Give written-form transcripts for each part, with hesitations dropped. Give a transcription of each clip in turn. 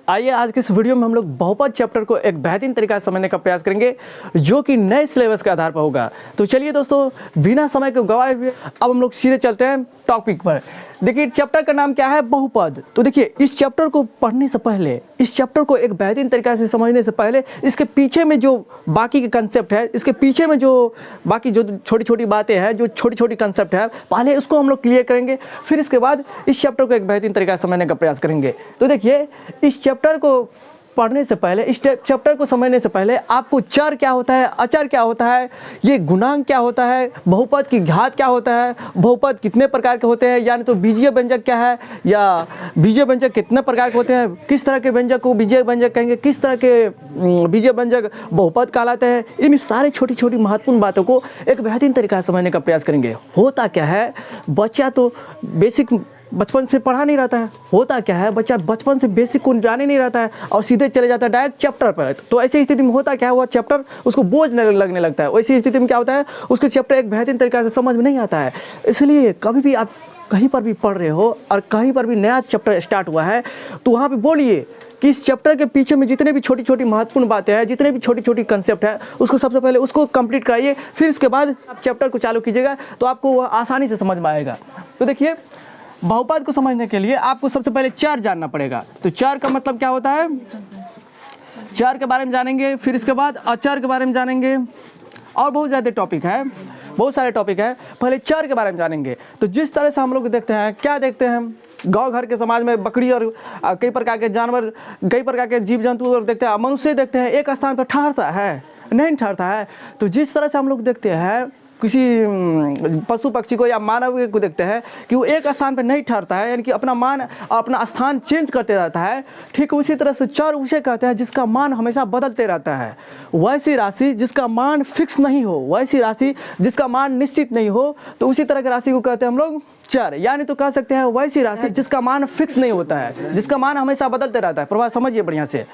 आइए आज के इस वीडियो में हम लोग बहुपद चैप्टर को एक बेहतरीन तरीका से समझने का प्रयास करेंगे जो कि नए सिलेबस के आधार पर होगा। तो चलिए दोस्तों, बिना समय को गवाए हुए अब हम लोग सीधे चलते हैं टॉपिक पर। देखिए चैप्टर का नाम क्या है, बहुपद। तो देखिए इस चैप्टर को पढ़ने से पहले, इस चैप्टर को एक बेहतरीन तरीका से समझने से पहले, इसके पीछे में जो बाकी के कंसेप्ट है, इसके पीछे में जो बाकी जो छोटी छोटी बातें हैं, जो छोटी छोटी कंसेप्ट है, पहले उसको हम लोग क्लियर करेंगे। फिर इसके बाद इस चैप्टर को एक बेहतरीन तरीका से समझने का प्रयास करेंगे। तो देखिए इस चैप्टर को पढ़ने से पहले, इस चैप्टर को समझने से पहले आपको चर क्या होता है, अचर क्या होता है, ये गुणांक क्या होता है, बहुपद की घात क्या होता है, बहुपद कितने प्रकार के होते हैं, यानी तो बीजीय व्यंजक क्या है, या बीजीय व्यंजक कितने प्रकार के होते हैं, किस तरह के व्यंजक को बीजीय व्यंजक कहेंगे, किस तरह के बीजीय व्यंजक बहुपद कहलाते हैं। इन सारी छोटी छोटी महत्वपूर्ण बातों को एक बेहतरीन तरीका से समझने का प्रयास करेंगे। होता क्या है, बच्चा तो बेसिक बचपन से पढ़ा नहीं रहता है। होता क्या है, बच्चा बचपन से बेसिक को जाने नहीं रहता है और सीधे चले जाता है डायरेक्ट चैप्टर पर। तो ऐसी स्थिति में होता क्या है, वह चैप्टर उसको बोझ लगने लगता है। वैसी स्थिति में क्या होता है, उसको चैप्टर एक बेहतरीन तरीके से समझ में नहीं आता है। इसलिए कभी भी आप कहीं पर भी पढ़ रहे हो और कहीं पर भी नया चैप्टर स्टार्ट हुआ है तो वहाँ पर बोलिए कि इस चैप्टर के पीछे में जितने भी छोटी छोटी महत्वपूर्ण बातें हैं, जितने भी छोटी छोटी कंसेप्ट है, उसको सबसे पहले उसको कंप्लीट कराइए। फिर इसके बाद आप चैप्टर को चालू कीजिएगा तो आपको वह आसानी से समझ में आएगा। तो देखिए बहुपद को समझने के लिए आपको सबसे पहले चर जानना पड़ेगा। तो चर का मतलब क्या होता है, चर के बारे में जानेंगे। फिर इसके बाद अचर के बारे में जानेंगे और बहुत ज़्यादा टॉपिक है, बहुत सारे टॉपिक है। पहले चर के बारे में जानेंगे। तो जिस तरह से हम लोग देखते हैं, क्या देखते हैं हम गांव घर के समाज में, बकरी और कई प्रकार के जानवर, कई प्रकार के जीव जंतु और देखते हैं, मनुष्य देखते हैं एक स्थान पर ठहरता है, नहीं ठहरता है। तो जिस तरह से हम लोग देखते हैं किसी पशु पक्षी को या मानव को देखते हैं कि वो एक स्थान पर नहीं ठहरता है, यानी कि अपना स्थान चेंज करते रहता है। ठीक उसी तरह से चर उसे कहते हैं जिसका मान हमेशा बदलते रहता है। वैसी राशि जिसका मान फिक्स नहीं हो, वैसी राशि जिसका मान निश्चित नहीं हो, तो उसी तरह की राशि को कहते हैं हम लोग चर। यानी तो कह सकते हैं वैसी राशि जिसका मान फिक्स नहीं होता है, जिसका मान हमेशा बदलते रहता है। प्रभाव समझिए बढ़िया से।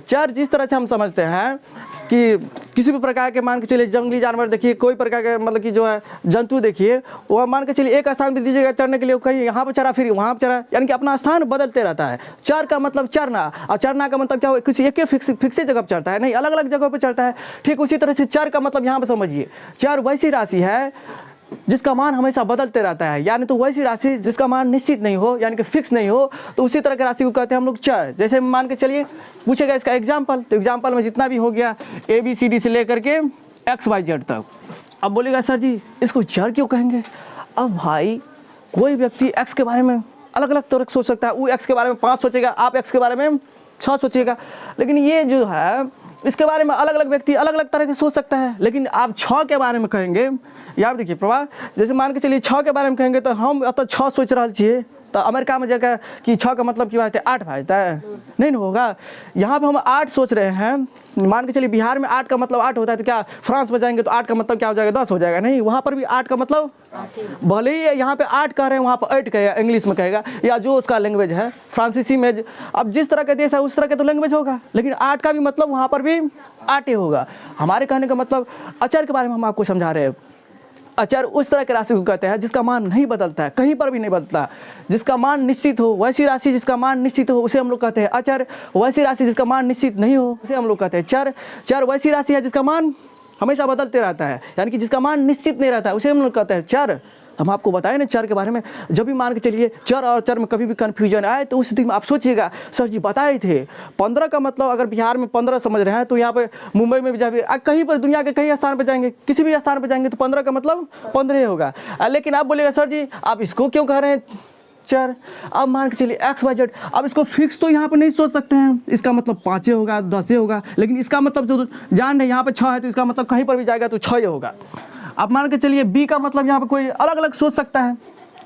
चर जिस तरह से हम समझते हैं कि किसी भी प्रकार के, मान के चलिए जंगली जानवर देखिए, कोई प्रकार के मतलब कि जो है जंतु देखिए, वह मान के चलिए एक स्थान पर दीजिएगा चरने के लिए, कहीं यहाँ पर चरा फिर वहाँ पर चरा, यानी कि अपना स्थान बदलते रहता है। चर का मतलब चरना, और चरना का मतलब क्या हो, किसी एक फिक्स जगह पर चढ़ता है, नहीं अलग अलग जगह पर चढ़ता है। ठीक उसी तरह से चर का मतलब यहाँ पर समझिए, चर वैसी राशि है जिसका मान हमेशा बदलते रहता है, यानी तो वैसी राशि जिसका मान निश्चित नहीं हो, यानी कि फिक्स नहीं हो, तो उसी तरह की राशि को कहते हैं हम लोग चर। जैसे मान के चलिए पूछेगा इसका एग्जाम्पल, तो एग्जाम्पल में जितना भी हो गया ABCD से लेकर के XYZ तक, अब बोलेगा सर जी इसको चर क्यों कहेंगे। अब भाई कोई व्यक्ति x के बारे में अलग अलग तरह सोच सकता है, वो x के बारे में 5 सोचेगा, आप x के बारे में 6 सोचिएगा, लेकिन ये जो है इसके बारे में अलग अलग व्यक्ति अलग अलग तरह से सोच सकता है। लेकिन आप 6 के बारे में कहेंगे, यार देखिए प्रभा, जैसे मान के चलिए 6 के बारे में कहेंगे तो हम तो 6 सोच रहा चाहिए, तो अमेरिका में जाकर कि 6 का मतलब क्या होता है, 8 भाई है, नहीं होगा। यहाँ पे हम 8 सोच रहे हैं, मान के चलिए बिहार में 8 का मतलब 8 होता है, तो क्या फ्रांस में जाएंगे तो 8 का मतलब क्या हो जाएगा, 10 हो जाएगा, नहीं, वहाँ पर भी 8 का मतलब, भले ही यहाँ पे 8 कह रहे हैं वहाँ पर 8 कहेगा, इंग्लिश में कहेगा, या जो उसका लैंग्वेज है फ्रांसीसी में, अब जिस तरह का देश है उस तरह का तो लैंग्वेज होगा, लेकिन 8 का भी मतलब वहाँ पर भी 8 ही होगा। हमारे कहने का मतलब अचर के बारे में हम आपको समझा रहे हैं। अचर उस तरह के राशि को कहते हैं जिसका मान नहीं बदलता है, कहीं पर भी नहीं बदलता, जिसका मान निश्चित हो, वैसी राशि जिसका मान निश्चित हो उसे हम लोग कहते हैं अचर। वैसी राशि जिसका मान निश्चित नहीं हो उसे हम लोग कहते हैं चर। चर वैसी राशि है जिसका मान हमेशा बदलते रहता है, यानी कि जिसका मान निश्चित नहीं रहता है, उसे हम लोग कहते हैं चर। हम आपको बताएं ना चर के बारे में, जब भी मान के चलिए चर और चर में कभी भी कन्फ्यूजन आए तो उस स्थिति में आप सोचिएगा सर जी बताए थे 15 का मतलब, अगर बिहार में 15 समझ रहे हैं तो यहाँ पे मुंबई में भी जाए, कहीं पर दुनिया के कई स्थान पर जाएंगे, किसी भी स्थान पर जाएंगे तो 15 का मतलब 15 होगा। लेकिन आप बोलेगा सर जी आप इसको क्यों कह रहे हैं चर। अब मान के चलिए XYZ, अब इसको फिक्स तो यहाँ पर नहीं सोच सकते हैं, इसका मतलब 5 होगा, 10 होगा, लेकिन इसका मतलब जो जान रहे यहाँ पर 6 है तो इसका मतलब कहीं पर भी जाएगा तो 6 होगा। अब मान के चलिए B का मतलब यहाँ पे कोई अलग अलग सोच सकता है,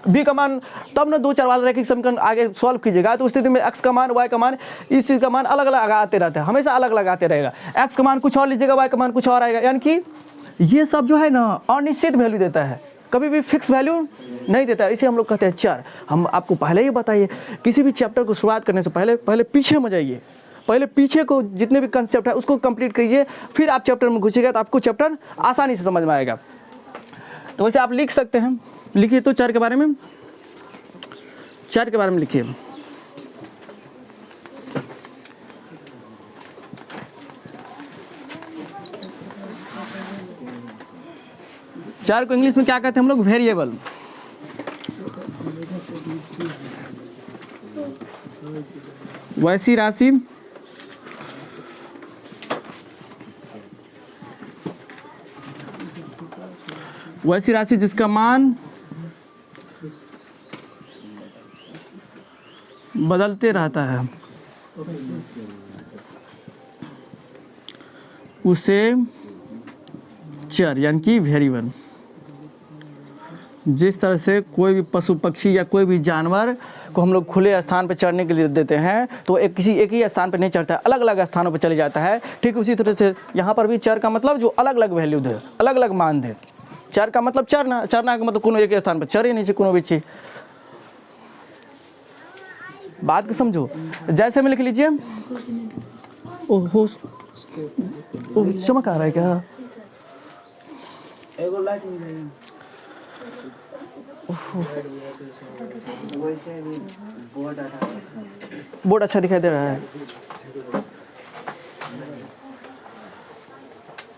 B का मान, तब ना 2 4 वाला रैखिक समीकरण आगे सॉल्व कीजिएगा तो उस स्थिति में x का मान, y का मान, इस चीज़ का मान अलग अलग आते रहता है, हमेशा अलग अलग आते रहेगा। x का मान कुछ और लीजिएगा, y का मान कुछ और आएगा, यानी कि ये सब जो है ना अनिश्चित वैल्यू देता है, कभी भी फिक्स वैल्यू नहीं देता है, इसे हम लोग कहते हैं चर। हम आपको पहले ही बताइए, किसी भी चैप्टर को शुरुआत करने से पहले पीछे में जाइए, पहले पीछे को जितने भी कंसेप्ट है उसको कंप्लीट कीजिए, फिर आप चैप्टर में घुसिएगा तो आपको चैप्टर आसानी से समझ में आएगा। तो वैसे आप लिख सकते हैं, लिखिए तो चर के बारे में, चर के बारे में लिखिए। चर को इंग्लिश में क्या कहते हैं हम लोग? वेरिएबल। वैसी राशि जिसका मान बदलते रहता है उसे चर यानी कि वेरिएबल। जिस तरह से कोई भी पशु पक्षी या कोई भी जानवर को हम लोग खुले स्थान पर चढ़ने के लिए देते हैं तो एक ही स्थान पर नहीं चढ़ता है, अलग अलग स्थानों पर चले जाता है। ठीक उसी तरह से यहाँ पर भी चर का मतलब जो अलग अलग वैल्यू दे, अलग अलग मान दे। चर का मतलब चरना का मतलब कोनो एक स्थान पर चर ही नहीं चाहिए कोनो भी चीज। बात को समझो, जैसे में लिख लीजिए। ओहो, चमक आ रहा है क्या? बोर्ड अच्छा दिखाई दे रहा है।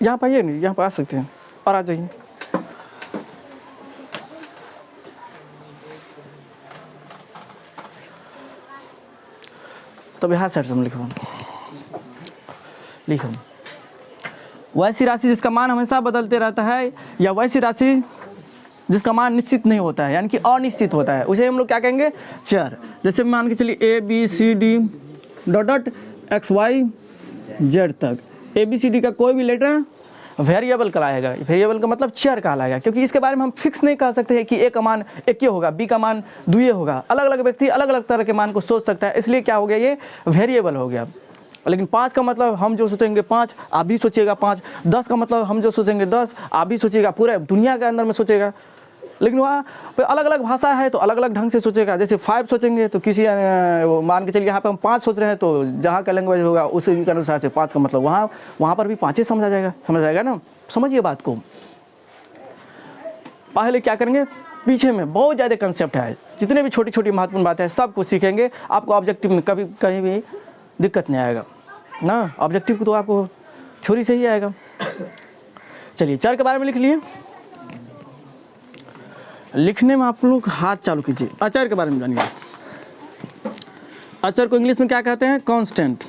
यहाँ पर आइए, नहीं यहाँ पर आ सकते हैं और आ जाइए। तब यहाँ साइड से हम लिखो वैसी राशि जिसका मान हमेशा बदलते रहता है या वैसी राशि जिसका मान निश्चित नहीं होता है यानी कि अनिश्चित होता है, उसे हम लोग क्या कहेंगे? चर। जैसे मान के चलिए ABCD डॉट XY Z तक ABCD का कोई भी लेटर वेरिएबल कहलाएगा। वेरिएबल का मतलब चर कहलाएगा, क्योंकि इसके बारे में हम फिक्स नहीं कह सकते हैं कि A का मान एक ही होगा, B का मान दुए होगा। अलग अलग व्यक्ति अलग अलग तरह के मान को सोच सकता है, इसलिए क्या हो गया? ये वेरिएबल हो गया। लेकिन 5 का मतलब हम जो सोचेंगे 5 आप भी सोचिएगा 5, 10 का मतलब हम जो सोचेंगे 10 आप भी सोचिएगा, पूरे दुनिया के अंदर में सोचेगा। लेकिन वहाँ पे अलग अलग भाषा है तो अलग अलग ढंग से सोचेगा। जैसे 5 सोचेंगे तो किसी मान के चलिए यहाँ पे हम 5 सोच रहे हैं तो जहाँ का लैंग्वेज होगा उसी के अनुसार से 5 का मतलब वहाँ पर भी 5 ही समझ जाएगा ना। समझिए बात को। पहले क्या करेंगे? पीछे में बहुत ज़्यादा कंसेप्ट है, जितने भी छोटी छोटी महत्वपूर्ण बातें हैं सब कुछ सीखेंगे। आपको ऑब्जेक्टिव में कभी कहीं भी दिक्कत नहीं आएगा ना। ऑब्जेक्टिव तो आपको थ्योरी से ही आएगा। चलिए चर के बारे में लिख लिए। लिखने में आप लोग हाथ चालू कीजिए। अचर के बारे में जानिए। अचर को इंग्लिश में क्या कहते हैं? कांस्टेंट।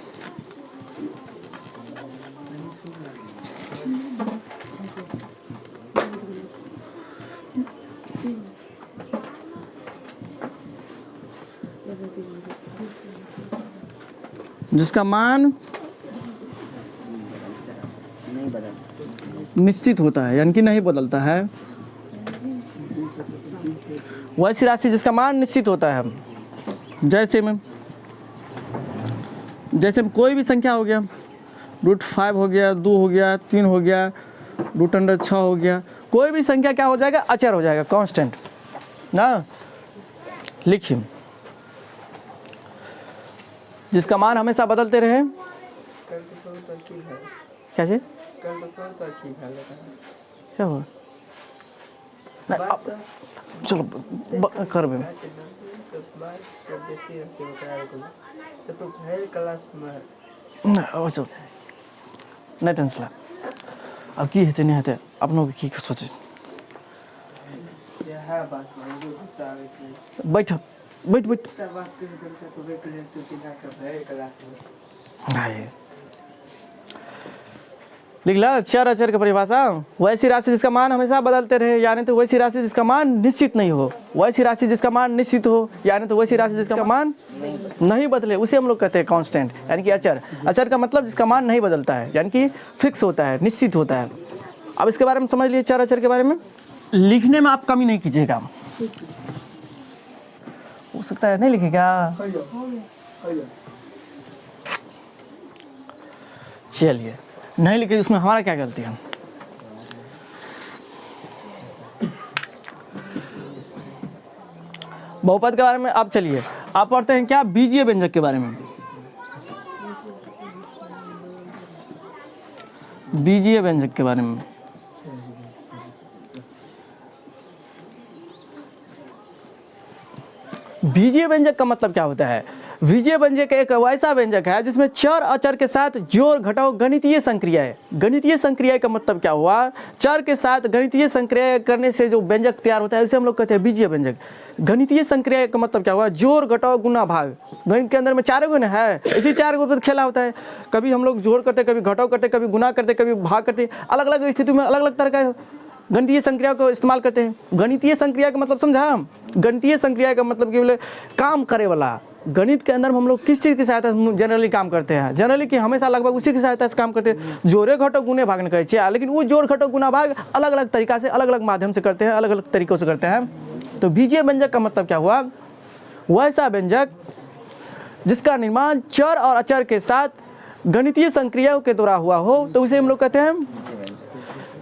जिसका मान निश्चित होता है यानी कि नहीं बदलता है। वैसी राशि जिसका मान निश्चित होता है। जैसे में कोई भी संख्या हो गया, √5 हो गया, 2 हो गया, 3 हो गया, √6 हो गया, कोई भी संख्या क्या हो जाएगा? अचर हो जाएगा, कांस्टेंट ना। लिखिए जिसका मान हमेशा बदलते रहे। कैसे? क्या हुआ? चलो कर बे नहीं टेंशन। अब की हेते नहीं हेते अपनों की सोचे। बैठ लिख ला। चर अचर की परिभाषा। वैसी राशि जिसका मान हमेशा बदलते रहे यानी तो वैसी राशि जिसका मान निश्चित नहीं हो। वैसी राशि जिसका मान निश्चित हो यानी तो वैसी राशि जिसका मान नहीं बदले, उसे हम लोग कहते हैं कांस्टेंट यानी कि अचर। अचर का मतलब जिसका मान नहीं बदलता है यानी कि फिक्स होता है, निश्चित होता है। अब इसके बारे में समझ लिए चर अचर के बारे में। लिखने में आप कमी नहीं कीजिएगा। हो सकता है नहीं लिखेगा। चलिए नहीं लिखे उसमें हमारा क्या गलती है? बहुपद के बारे में आप चलिए आप पढ़ते हैं क्या? बीजीय व्यंजक के बारे में। बीजीय व्यंजक के बारे में बीजीय बीजीय व्यंजक का मतलब क्या होता है? बीजीय व्यंजक एक वैसा व्यंजक है जिसमें चर अचर के साथ जोड़ घटाव गणितीय संक्रिया है। गणितीय संक्रिया का मतलब क्या हुआ? चर के साथ गणितीय संक्रिया करने से जो व्यंजक तैयार होता है उसे हम लोग कहते हैं बीजीय व्यंजक। गणितीय संक्रिया का मतलब क्या हुआ? जोड़ घटाव गुना भाग। गणित के अंदर में 4 गुण है, इसी 4 को तो खेला होता है। कभी हम लोग जोड़ करते, कभी घटाव करते, कभी गुना करते, कभी भाग करते, अलग अलग स्थिति में अलग अलग तरह का गणितीय संक्रिया को इस्तेमाल करते हैं। गणितीय संक्रिया का मतलब समझा? गणितीय संक्रिया का मतलब कि बोले काम करे वाला। गणित के अंदर हम लोग किस चीज़ की सहायता से जनरली काम करते हैं? जनरली कि हमेशा लगभग उसी की सहायता से काम करते हैं, जोड़े घटो गुने भाग नहीं कहे, लेकिन वो जोड़ घटो गुना भाग अलग अलग तरीका से, अलग अलग माध्यम से करते हैं, अलग अलग तरीकों से करते हैं। तो बीजीय व्यंजक का मतलब क्या हुआ? वैसा व्यंजक जिसका निर्माण चर और अचर के साथ गणितीय संक्रियाओं के द्वारा हुआ हो, तो उसे हम लोग कहते हैं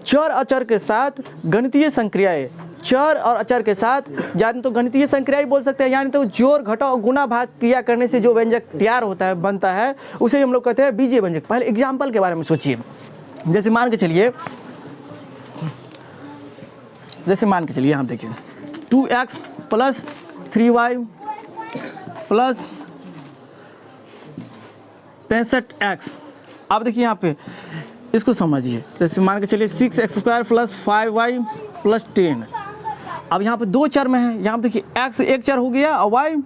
चर अचर के साथ गणितीय संक्रियाएं। चर और अचर के साथ यानी तो गणितीय संक्रिया बोल सकते हैं, यानी तो जोड़ घटाव गुना भाग क्रिया करने से जो व्यंजक तैयार होता है, बनता है, उसे हम लोग कहते हैं बीजीय व्यंजक। पहले एग्जाम्पल के बारे में सोचिए। जैसे मान के चलिए यहाँ देखिए 2x + 3y + 65x। अब देखिए यहाँ पे इसको समझिए। जैसे मान के चलिए 6x² + 5y + 10। अब यहाँ पे 2 चर में है, यहाँ पे देखिए x एक चर हो गया और y।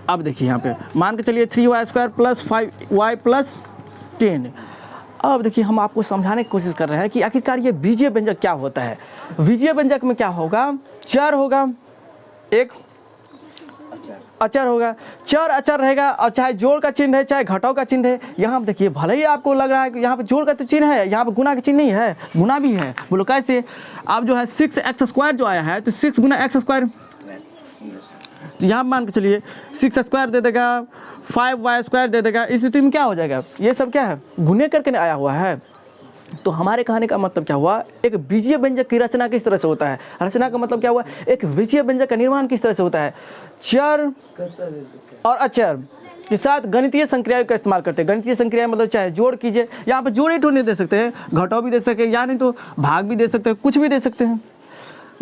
अब देखिए यहाँ पे मान के चलिए 3y² + 5y + 10। अब देखिए हम आपको समझाने की कोशिश कर रहे हैं कि आखिरकार ये बीजीय व्यंजक क्या होता है। बीजीय व्यंजक में क्या होगा? चर होगा, एक अचर होगा। चर अचर रहेगा और चाहे जोड़ का चिन्ह है चाहे घटाव का चिन्ह है। यहाँ पे देखिए भले ही आपको लग रहा है कि यहाँ पे जोड़ का तो चिन्ह है, यहाँ पे गुना का चिन्ह नहीं है, गुना भी है। बोलो कैसे? अब जो है 6x² जो आया है तो 6 × x², तो यहाँ मान के चलिए 6x² दे देगा, 5y² दे देगा। इस स्थिति में क्या हो जाएगा? ये सब क्या है? गुने करके आया हुआ है। तो हमारे कहने का मतलब क्या हुआ? एक बीजीय व्यंजक की रचना किस तरह से होता है? रचना का मतलब क्या हुआ? एक बीजीय व्यंजक का निर्माण किस तरह से होता है? चर और अचर के साथ गणितीय संक्रियाओं का इस्तेमाल करते हैं। गणितीय संक्रिया मतलब चाहे जोड़ कीजिए, यहाँ पर जोड़ ही नहीं दे सकते हैं, घटाव भी दे सकते हैं, या नहीं तो भाग भी दे सकते हैं, कुछ भी दे सकते हैं।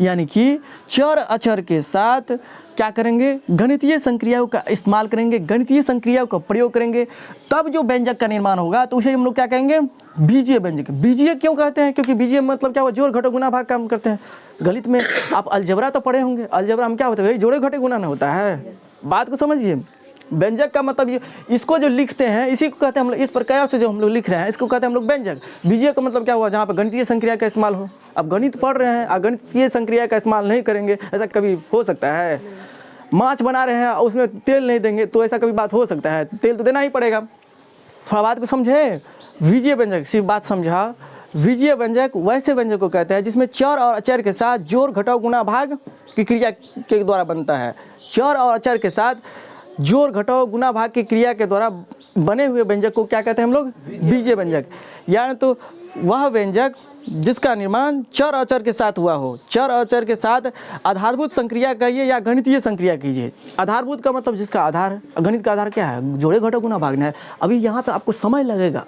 यानी कि चर अचर के साथ क्या करेंगे? गणितीय संक्रियाओं का इस्तेमाल करेंगे, गणितीय संक्रियाओं का प्रयोग करेंगे, तब जो व्यंजक का निर्माण होगा तो उसे हम लोग क्या कहेंगे? बीजीय व्यंजक। बीजीय क्यों कहते हैं? क्योंकि बीजीय मतलब क्या हुआ? जोड़ घटाव गुना भाग काम करते हैं। गणित में आप अलजेब्रा तो पढ़े होंगे, अलजेब्रा में क्या होता है? जोड़े घटे गुना ना होता है। बात को समझिए। व्यंजक का मतलब ये, इसको जो लिखते हैं इसी को कहते हैं हम लोग, इस प्रकार से जो हम लोग लिख रहे हैं इसको कहते हैं हम लोग व्यंजक। बीजीय का मतलब क्या हुआ? जहाँ पर गणितीय संक्रिया का इस्तेमाल हो। अब गणित पढ़ रहे हैं और गणितीय संक्रिया का इस्तेमाल नहीं करेंगे, ऐसा कभी हो सकता है? माछ बना रहे हैं उसमें तेल नहीं देंगे तो ऐसा कभी बात हो सकता है? तेल तो देना ही पड़ेगा। थोड़ा बात को समझे। बीजीय व्यंजक, सिर्फ बात समझा। बीजीय व्यंजक वैसे व्यंजक को कहते हैं जिसमें चर और अचर के साथ जोड़ घटाव गुना भाग की क्रिया के द्वारा बनता है। चर और अचर के साथ जोड़ घटाव गुना भाग की क्रिया के द्वारा बने हुए व्यंजक को क्या कहते हैं हम लोग? बीजीय व्यंजक। यानी तो वह व्यंजक जिसका निर्माण चर अचर के साथ हुआ हो। चर अचर के साथ आधारभूत संक्रिया कहिए या गणितीय संक्रिया कीजिए। आधारभूत का मतलब जिसका आधार है। गणित का आधार क्या है? जोड़े घटाव गुना भागना है। अभी यहाँ पे आपको समय लगेगा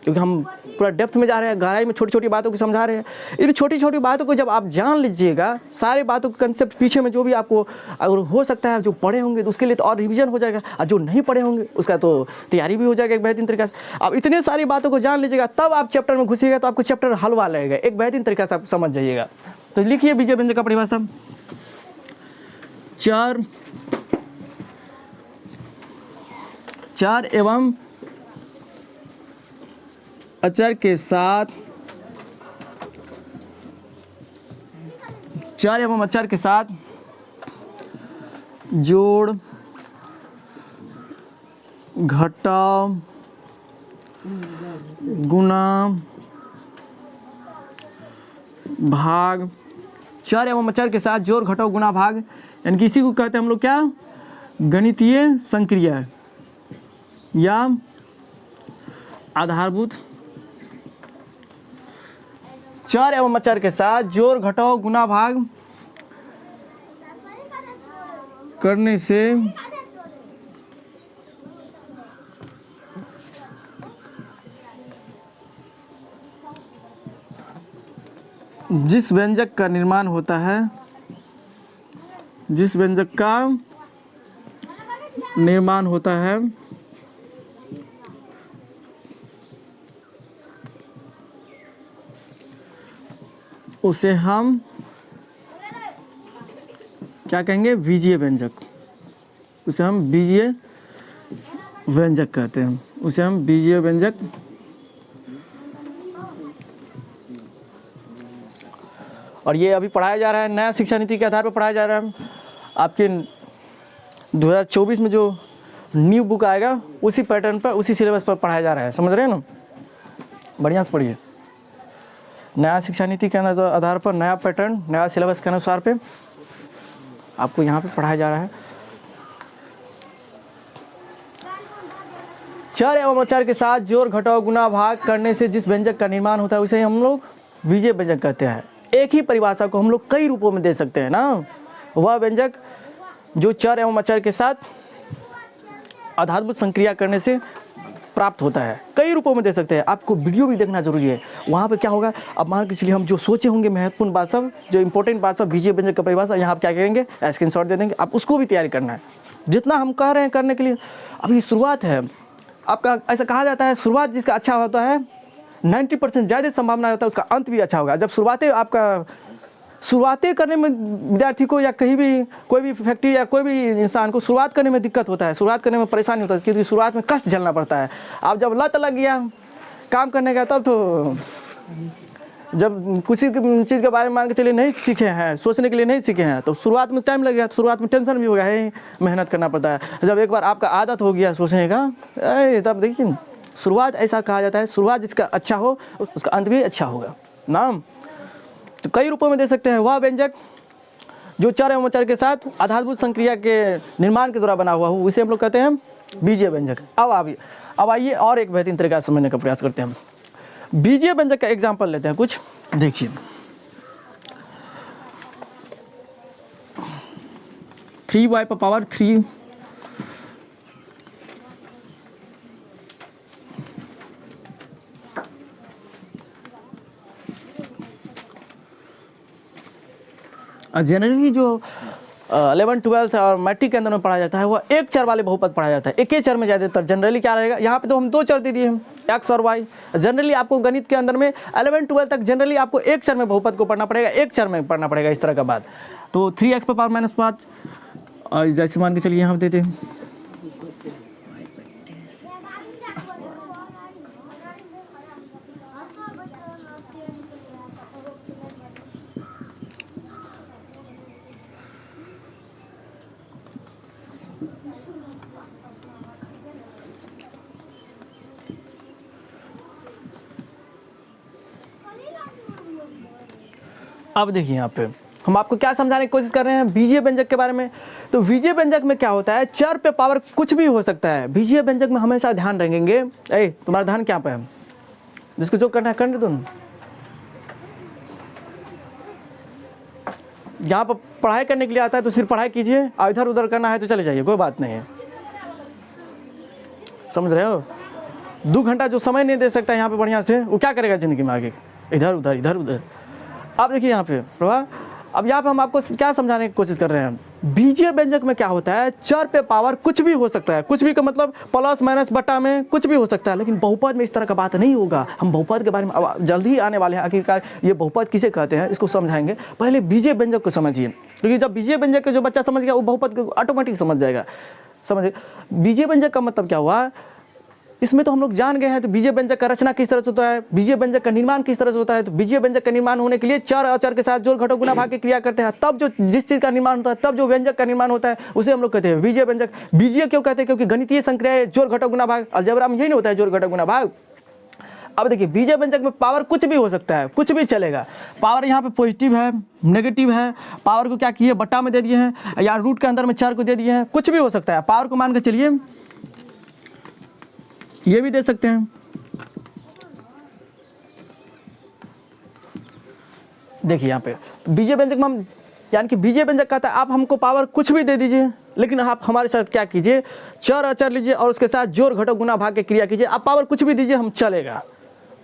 क्योंकि हम पूरा डेप्थ में जा रहे हैं, गहराई में छोटी छोटी बातों को समझा रहे हैं। इन छोटी छोटी बातों को जब आप जान लीजिएगा, सारे बातों के कंसेप्ट पीछे में जो भी आपको अगर हो सकता है जो पढ़े होंगे तो उसके लिए तो और रिवीजन हो जाएगा, और जो नहीं पढ़े होंगे उसका तो तैयारी भी हो जाएगा एक बेहतरीन तरीके से। आप इतने सारी बातों को जान लीजिएगा तब आप चैप्टर में घुसिएगा तो आपको चैप्टर हलवा लगेगा, एक बेहतरीन तरीके से आप समझ जाइएगा। तो लिखिए बीजीय व्यंजक का परिभाषा। चर एवं अचर के साथ, चर एवं अचर के साथ जोड़ घटाव गुना भाग। चर एवं अचर के साथ जोड़ घटाव गुना भाग, यानी कि इसी को कहते हैं हम लोग क्या? गणितीय संक्रिया या आधारभूत। चर एवं अचर के साथ जोड़ घटाव गुना भाग करने से जिस व्यंजक का निर्माण होता है, जिस व्यंजक का निर्माण होता है उसे हम क्या कहेंगे? बीजीय व्यंजक। उसे हम बीजीय व्यंजक कहते हैं। उसे हम बीजीय व्यंजक। और ये अभी पढ़ाया जा रहा है, नया शिक्षा नीति के आधार पर पढ़ाया जा रहा है। आपके 2024 में जो न्यू बुक आएगा उसी पैटर्न पर, उसी सिलेबस पर पढ़ाया जा रहा है। समझ रहे हैं ना? बढ़िया से पढ़िए। नया शिक्षा नीति के आधार पर नया पैटर्न, नया सिलेबस के अनुसार पे आपको यहाँ पे पढ़ाया जा रहा है। चर एवं अचर के साथ जोड़ घटाव गुणा भाग करने से जिस व्यंजक का निर्माण होता है उसे हम लोग बीजीय व्यंजक कहते हैं। एक ही परिभाषा को हम लोग कई रूपों में दे सकते हैं ना। वह व्यंजक जो चर एवं अचर के साथ आधारभूत संक्रिया करने से प्राप्त होता है, कई रूपों में दे सकते हैं। आपको वीडियो भी देखना जरूरी है। वहाँ पे क्या होगा, अब मान के चलिए हम जो सोचे होंगे महत्वपूर्ण बात सब, जो इंपॉर्टेंट बात सब, बीजीय व्यंजक का परिभाषा यहाँ आप क्या करेंगे, स्क्रीनशॉट दे देंगे। आप उसको भी तैयारी करना है जितना हम कह रहे हैं करने के लिए। अभी शुरुआत है आपका। ऐसा कहा जाता है शुरुआत जिसका अच्छा होता है 90% ज़्यादा संभावना रहता है उसका अंत भी अच्छा होगा। जब शुरुआतें करने में विद्यार्थी को या कहीं भी कोई भी फैक्ट्री या कोई भी इंसान को शुरुआत करने में दिक्कत होता है, शुरुआत करने में परेशानी होता है, क्योंकि शुरुआत में कष्ट झेलना पड़ता है। अब जब लत लग गया काम करने का, तब तो जब किसी चीज़ के बारे में मान के चलिए नहीं सीखे हैं, सोचने के लिए नहीं सीखे हैं, तो शुरुआत में टाइम लगेगा, शुरुआत में टेंशन भी होगा, है मेहनत करना पड़ता है। जब एक बार आपका आदत हो गया सोचने का, तब देखिए शुरुआत ऐसा कहा जाता है, शुरुआत जिसका अच्छा हो उसका अंत भी अच्छा होगा नाम। तो कई रूपों में दे सकते हैं। वह व्यंजक जो चर एवं अचर के साथ आधारभूत संक्रिया के निर्माण के द्वारा बना हुआ हो उसे हम लोग कहते हैं बीजीय व्यंजक। अब आइए और एक बेहतरीन तरीका से समझने का प्रयास करते हैं। बीजीय व्यंजक का एग्जाम्पल लेते हैं कुछ। देखिए 3y⁻3 जनरली जो 11th 12th और मैट्रिक के अंदर में पढ़ा जाता है वह एक चर वाले बहुपद पढ़ा जाता है। एक ही चर में ज़्यादातर जनरली क्या रहेगा, यहाँ पे तो हम दो चर दे दिए हैं, एक्स और वाई। जनरली आपको गणित के अंदर में 11th 12th तक जनरली आपको एक चर में बहुपद को पढ़ना पड़ेगा, एक चर में पढ़ना पड़ेगा इस तरह का बात। तो 3x⁻−5 और जैसे मान के चलिए यहाँ देते हैं अब देखिए यहाँ पे हम आपको क्या समझाने की कोशिश कर रहे हैं बीजीय व्यंजक के बारे में। तो बीजीय व्यंजक में क्या होता है, चर पे पावर कुछ भी हो सकता है। बीजीय व्यंजक में हमेशा ध्यान रखेंगे, तुम्हारा ध्यान क्या पे है, जिसको जो करना है करने दो। यहाँ पर पढ़ाई करने के लिए आता है तो सिर्फ पढ़ाई कीजिए, और इधर उधर करना है तो चले जाइए, कोई बात नहीं है। समझ रहे हो? 2 घंटा जो समय नहीं दे सकता यहाँ पे बढ़िया से, वो क्या करेगा जिंदगी में आगे, इधर उधर इधर उधर। आप देखिए यहाँ पे प्रभा, अब यहाँ पे हम आपको क्या समझाने की कोशिश कर रहे हैं। बीजीय व्यंजक में क्या होता है, चर पे पावर कुछ भी हो सकता है। कुछ भी का मतलब प्लस माइनस बट्टा में कुछ भी हो सकता है, लेकिन बहुपद में इस तरह का बात नहीं होगा। हम बहुपद के बारे में अब जल्दी ही आने वाले हैं। आखिरकार ये बहुपद किसे कहते हैं इसको समझाएंगे। पहले बीजीय व्यंजक को समझिए, क्योंकि जब बीजीय व्यंजक का जो बच्चा समझ गया वो बहुपद को ऑटोमेटिक समझ जाएगा। समझिए बीजीय व्यंजक का मतलब क्या हुआ, इसमें तो हम लोग जान गए हैं। तो बीजीय व्यंजक का रचना किस तरह से होता है, बीजीय व्यंजक का निर्माण किस तरह से होता है। तो बीजीय व्यंजक का निर्माण होने के लिए चर और अचर के साथ जोड़ घटाव गुणा भाग की क्रिया करते हैं, तब जो जिस चीज़ का निर्माण होता है, तब जो व्यंजक का निर्माण होता है उसे हम लोग कहते हैं बीजीय व्यंजक। बीजीय क्यों कहते हैं, क्योंकि गणितीय संक्रिया जोड़ घटाव गुणा भाग, अलजेब्रा में यही नहीं होता है जोड़ घटाव गुणा भाग। अब देखिए बीजीय व्यंजक में पावर कुछ भी हो सकता है, कुछ भी चलेगा। पावर यहाँ पे पॉजिटिव है, नेगेटिव है, पावर को क्या किए बट्टा में दे दिए हैं, या रूट के अंदर में चर को दे दिए हैं, कुछ भी हो सकता है। पावर को मान के चलिए ये भी दे सकते हैं। देखिए यहाँ पे बीजीय व्यंजक में हम, यानी कि बीजीय व्यंजक कहता है आप हमको पावर कुछ भी दे दीजिए, लेकिन आप हमारे साथ क्या कीजिए, चर अचर लीजिए और उसके साथ जोड़ घटाव गुणा भाग की क्रिया कीजिए। आप पावर कुछ भी दीजिए, हम चलेगा।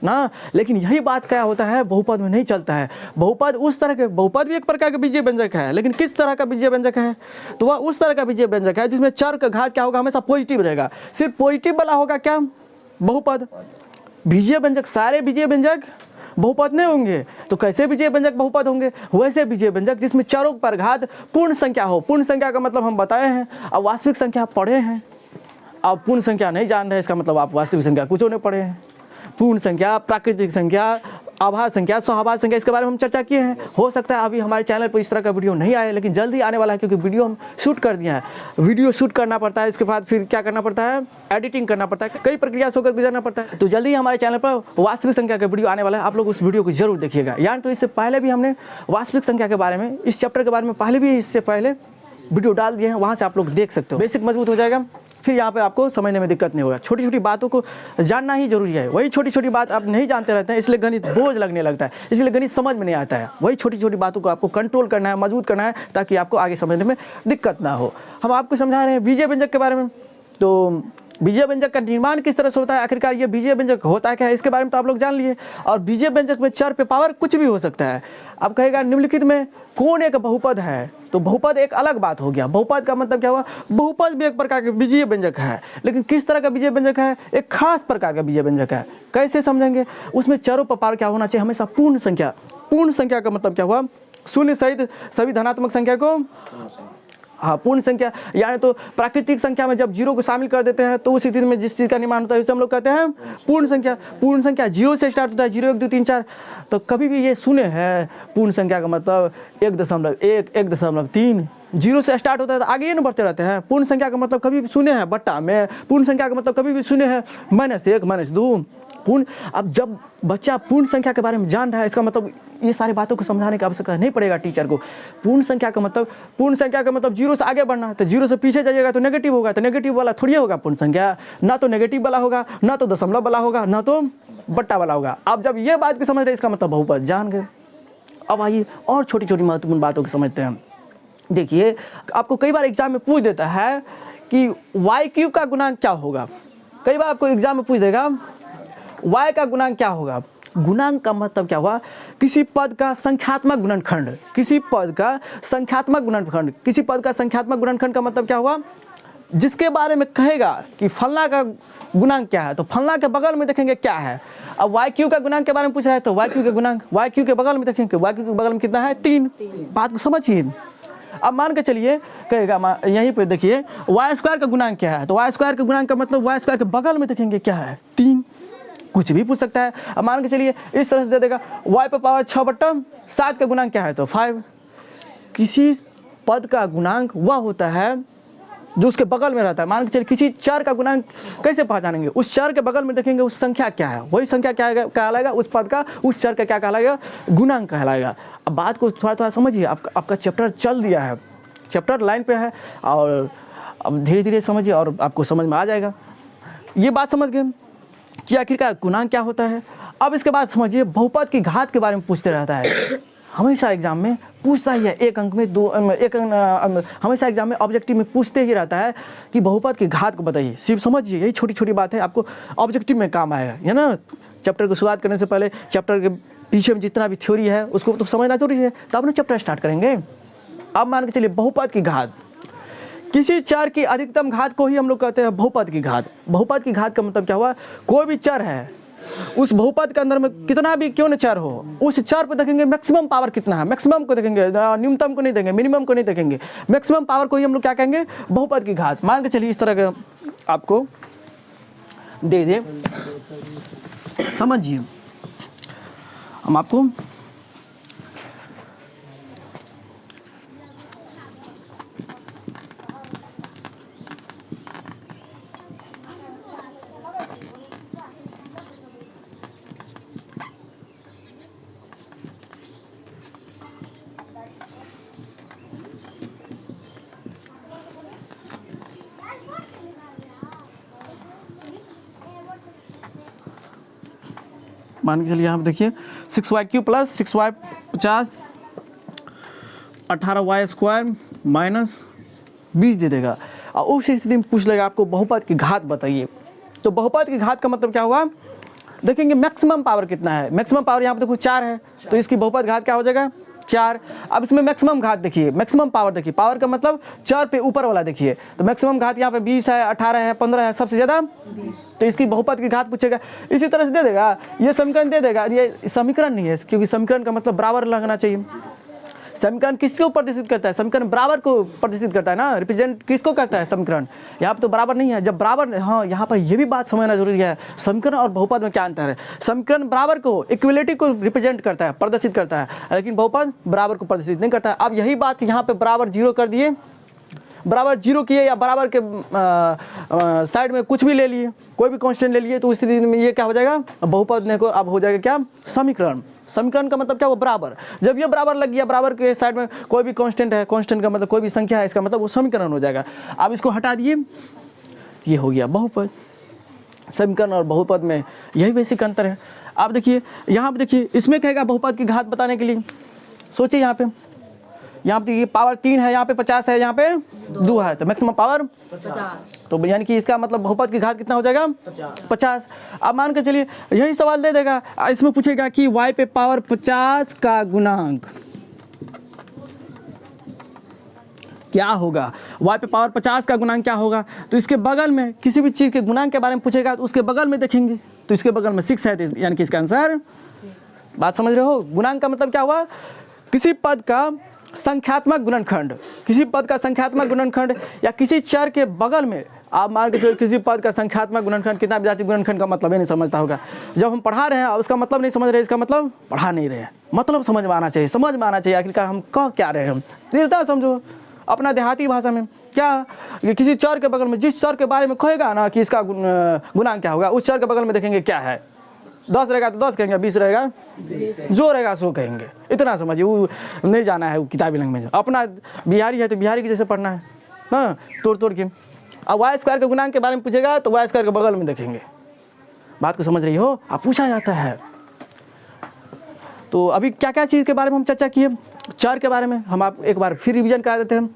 ना। लेकिन यही बात क्या होता है, बहुपद में नहीं चलता है। बहुपद उस तरह के, बहुपद भी एक प्रकार का बीजीय व्यंजक है, लेकिन किस तरह का बीजीय व्यंजक है, तो वह उस तरह का बीजीय व्यंजक है जिसमें चर का घात क्या होगा, हमेशा पॉजिटिव रहेगा। सिर्फ पॉजिटिव वाला होगा क्या, बहुपद। बीजीय व्यंजक, सारे बीजीय व्यंजक बहुपद नहीं होंगे, तो कैसे बीजीय व्यंजक बहुपद होंगे, वैसे बीजीय व्यंजक जिसमें चरों पर घात पूर्ण संख्या हो। पूर्ण संख्या का मतलब हम बताए हैं, अब वास्तविक संख्या पढ़े हैं। आप पूर्ण संख्या नहीं जान रहे, इसका मतलब आप वास्तविक संख्या कुछ नहीं पढ़े हैं। पूर्ण संख्या, प्राकृतिक संख्या, आभास संख्या, स्वाभाविक संख्या, इसके बारे में हम चर्चा किए हैं। हो सकता है अभी हमारे चैनल पर इस तरह का वीडियो नहीं आया, लेकिन जल्दी आने वाला है, क्योंकि वीडियो हम शूट कर दिया है। वीडियो शूट करना पड़ता है, इसके बाद फिर क्या करना पड़ता है, एडिटिंग करना पड़ता है, कई प्रक्रिया से होकर गुजरना पड़ता है। तो जल्दी हमारे चैनल पर वास्तविक संख्या का वीडियो आने वाला है, आप लोग उस वीडियो को जरूर देखिएगा। यानी तो इससे पहले भी हमने वास्तविक संख्या के बारे में, इस चैप्टर के बारे में पहले भी, इससे पहले वीडियो डाल दिए हैं, वहाँ से आप लोग देख सकते हो। बेसिक मजबूत हो जाएगा, फिर यहाँ पे आपको समझने में दिक्कत नहीं होगा। छोटी छोटी बातों को जानना ही जरूरी है। वही छोटी छोटी बात आप नहीं जानते रहते हैं, इसलिए गणित बोझ लगने लगता है, इसलिए गणित समझ में नहीं आता है। वही छोटी छोटी बातों को आपको कंट्रोल करना है, मजबूत करना है, ताकि आपको आगे समझने में दिक्कत ना हो। हम आपको समझा रहे हैं बीजीय व्यंजक के बारे में। तो बीजीय व्यंजक का निर्माण किस तरह से होता है, आखिरकार ये बीजीय व्यंजक होता है क्या है, इसके बारे में तो आप लोग जान लिए। और बीजीय व्यंजक में चर पे पावर कुछ भी हो सकता है। अब कहेगा निम्नलिखित में कौन एक बहुपद है, तो बहुपद एक अलग बात हो गया। बहुपद का मतलब क्या हुआ, बहुपद भी एक प्रकार का बीजीय व्यंजक है, लेकिन किस तरह का बीजीय व्यंजक है, एक खास प्रकार का बीजीय व्यंजक है। कैसे समझेंगे, उसमें चरों पर पावर क्या होना चाहिए, हमेशा पूर्ण संख्या। पूर्ण संख्या का मतलब क्या हुआ, शून्य सहित सभी धनात्मक संख्या को, हाँ पूर्ण संख्या। यानी तो प्राकृतिक संख्या में जब जीरो को शामिल कर देते हैं तो उस स्थिति में जिस चीज़ का निर्माण होता है उसे हम लोग कहते हैं पूर्ण संख्या। पूर्ण संख्या जीरो से स्टार्ट होता है, 0 1 2 3 4, तो कभी भी ये शून्य है। पूर्ण संख्या का मतलब 1.1 1.3, जीरो से स्टार्ट होता है तो आगे ये न बढ़ते रहते हैं। पूर्ण संख्या का मतलब कभी भी शून्य है बट्टा में, पूर्ण संख्या का मतलब कभी भी शून्य है -1 -2 पूर्ण। अब जब बच्चा पूर्ण संख्या के बारे में जान रहा है, इसका मतलब ये सारी बातों को समझाने की आवश्यकता नहीं पड़ेगा टीचर को। पूर्ण संख्या का मतलब जीरो से आगे बढ़ना है, तो जीरो से पीछे जाइएगा तो नेगेटिव होगा, तो नेगेटिव वाला थोड़ी होगा पूर्ण संख्या। ना तो नेगेटिव वाला होगा, ना तो दशमलव वाला होगा, ना तो बट्टा वाला होगा। अब जब ये बात की समझ रहे, इसका मतलब बहुपद जान गए। अब आइए और छोटी छोटी महत्वपूर्ण बातों को समझते हैं। देखिए, आपको कई बार एग्जाम में पूछ देता है कि y³ का गुणांक क्या होगा। कई बार आपको एग्जाम में पूछ देगा y का गुणांक क्या होगा। गुणांक का मतलब क्या हुआ, किसी पद का संख्यात्मक गुणनखंड। किसी पद का संख्यात्मक गुणनखंड, किसी पद का संख्यात्मक गुणनखंड का मतलब क्या हुआ, जिसके बारे में कहेगा कि फलना का गुणांक क्या है, तो फलना के बगल में देखेंगे क्या है। अब y³ का गुणांक के बारे में पूछ रहा है, तो y³ के गुणांक, y³ के बगल में देखेंगे, y³ के बगल में कितना है 3। बात को समझिए। अब मान के चलिए कहेगा, यहीं पे देखिए y² का गुणांक क्या है, तो y² के गुणांक का मतलब y² के बगल में देखेंगे क्या है 3। कुछ भी पूछ सकता है। अब मान के चलिए इस तरह से दे देगा y पे पावर 6/7 का गुणांक क्या है, तो 5। किसी पद का गुणांक वह होता है जो उसके बगल में रहता है। मान के चलिए किसी चर का गुणांक कैसे पहचानेंगे, उस चर के बगल में देखेंगे उस संख्या क्या है, वही संख्या क्या कहलाएगा, उस पद का, उस चर का क्या कहलाएगा, गुणांक कहलाएगा। अब बात को थोड़ा थोड़ा समझिए। आपका चैप्टर चल दिया है, चैप्टर लाइन पे है, और अब धीरे धीरे समझिए और आपको समझ में आ जाएगा। ये बात समझ गए कि आखिरकार गुणांक क्या होता है। अब इसके बाद समझिए, बहुपद की घात के बारे में पूछते रहता है, हमेशा एग्जाम में पूछता ही है। एक अंक में हमेशा एग्जाम में ऑब्जेक्टिव में पूछते ही रहता है कि बहुपद की घात को बताइए। सिर्फ समझिए, यही छोटी छोटी बात है, आपको ऑब्जेक्टिव में काम आएगा, है ना। चैप्टर को शुरुआत करने से पहले चैप्टर के पीछे में जितना भी थ्योरी है उसको तो समझना जरूरी है, तब ना चैप्टर स्टार्ट करेंगे। अब मान के चलिए बहुपद की घात, किसी चर की अधिकतम घात को ही हम लोग कहते हैं बहुपद की घात। बहुपद की घात का मतलब क्या हुआ, कोई भी चर है, उस बहुपद के अंदर में कितना भी क्यों न चर हो, उस चर पर देखेंगे मैक्सिमम पावर कितना है, मैक्सिमम को देखेंगे, न्यूनतम को नहीं देंगे, मिनिमम को नहीं देखेंगे, मैक्सिमम पावर को ही हम लोग क्या कहेंगे, बहुपद की घात। मान के चलिए इस तरह का आपको दे दे, समझिए। हम आपको मान के चलिए, यहाँ पे देखिए 6y³ + 6y 50 18y² -20 दे देगा। और उस स्थिति में पूछ लेगा आपको बहुपद की घात बताइए। तो बहुपद की घात का मतलब क्या हुआ, देखेंगे मैक्सिमम पावर कितना है। मैक्सिमम पावर यहाँ पे देखो 4 है, तो इसकी बहुपद घात क्या हो जाएगा 4। अब इसमें मैक्सिमम घात देखिए, मैक्सिमम पावर देखिए, पावर का मतलब 4 पे ऊपर वाला देखिए, तो मैक्सिमम घात यहाँ पे 20 है, 18 है, 15 है, सबसे ज़्यादा, तो इसकी बहुपद की घात पूछेगा। इसी तरह से दे देगा, ये समीकरण दे देगा, ये समीकरण नहीं है क्योंकि समीकरण का मतलब बराबर लगना चाहिए। समीकरण किसको प्रदर्शित करता है? समीकरण बराबर को प्रदर्शित करता है ना, रिप्रेजेंट किसको करता है समीकरण। यहाँ पर तो बराबर नहीं है, जब बराबर, हाँ यहाँ पर ये भी बात समझना जरूरी है, समीकरण और बहुपद में क्या अंतर है। समीकरण बराबर को, इक्वलिटी को रिप्रेजेंट करता है, प्रदर्शित करता है, लेकिन बहुपद बराबर को प्रदर्शित नहीं करता है। अब यही बात यहाँ पे बराबर 0 कर दिए, बराबर 0 किए या बराबर के साइड में कुछ भी ले लिए, कोई भी कांस्टेंट ले लिए, तो उस स्थिति में ये क्या हो जाएगा, बहुपद ने को अब हो जाएगा क्या, समीकरण। समीकरण का मतलब क्या, वो बराबर। जब ये बराबर लग गया, बराबर के साइड में कोई भी कांस्टेंट है, कांस्टेंट का मतलब कोई भी संख्या है, इसका मतलब वो समीकरण हो जाएगा। अब इसको हटा दिए, ये हो गया बहुपद। समीकरण और बहुपद में यही बेसिक अंतर है। आप देखिए यहाँ पे, देखिए इसमें कहेगा बहुपद की घात बताने के लिए, सोचिए यहाँ पे ये पावर 3 है, यहाँ पे 50 है, यहाँ पे 2 है, तो मैक्सिमम पावर 50, तो यानी कि इसका मतलब बहुपद की घात कितना हो जाएगा 50। अब मान के चलिए यही सवाल दे देगा, इसमें पूछेगा कि y पे पावर 50 का गुणांक क्या होगा, y पे पावर 50 का गुणांक क्या होगा। तो इसके बगल में किसी भी चीज़ के गुणांक के बारे में पूछेगा, तो उसके बगल में देखेंगे, तो इसके बगल में 6 है, तो यानी कि इसका आंसर, बात समझ रहे हो। गुणांक का मतलब क्या हुआ, किसी पद का संख्यात्मक गुणनखंड, किसी पद का संख्यात्मक गुणनखंड, या किसी चर के बगल में, आप मान के चलिए किसी पद का संख्यात्मक गुणनखंड, कितना विजातीय गुणनखंड का मतलब ही नहीं समझता होगा। जब हम पढ़ा रहे हैं और उसका मतलब नहीं समझ रहे, इसका मतलब पढ़ा नहीं रहे हैं, मतलब समझ में आना चाहिए, समझ में आना चाहिए आखिरकार हम कह क्या रहे हैं। इतना समझो अपना देहाती भाषा में, क्या किसी चर के बगल में, जिस चर के बारे में कहेगा ना कि इसका गुणांक क्या होगा, उस चर के बगल में देखेंगे क्या है, 10 रहेगा तो 10 कहेंगे, 20 रहेगा जो रहेगा सो कहेंगे। इतना समझिए, वो नहीं जाना है वो किताबी लैंग्वेज, अपना बिहारी है तो बिहारी की जैसे पढ़ना है, हाँ तोड़ तोड़ के। अब वाई स्क्वायर के गुणांक के बारे में पूछेगा, तो वाई स्क्वायर के बगल में देखेंगे। बात को समझ रही हो, अब पूछा जाता है। तो अभी क्या क्या चीज़ के बारे में हम चर्चा किए, चर के बारे में हम आप एक बार फिर रिवीजन करा देते हैं।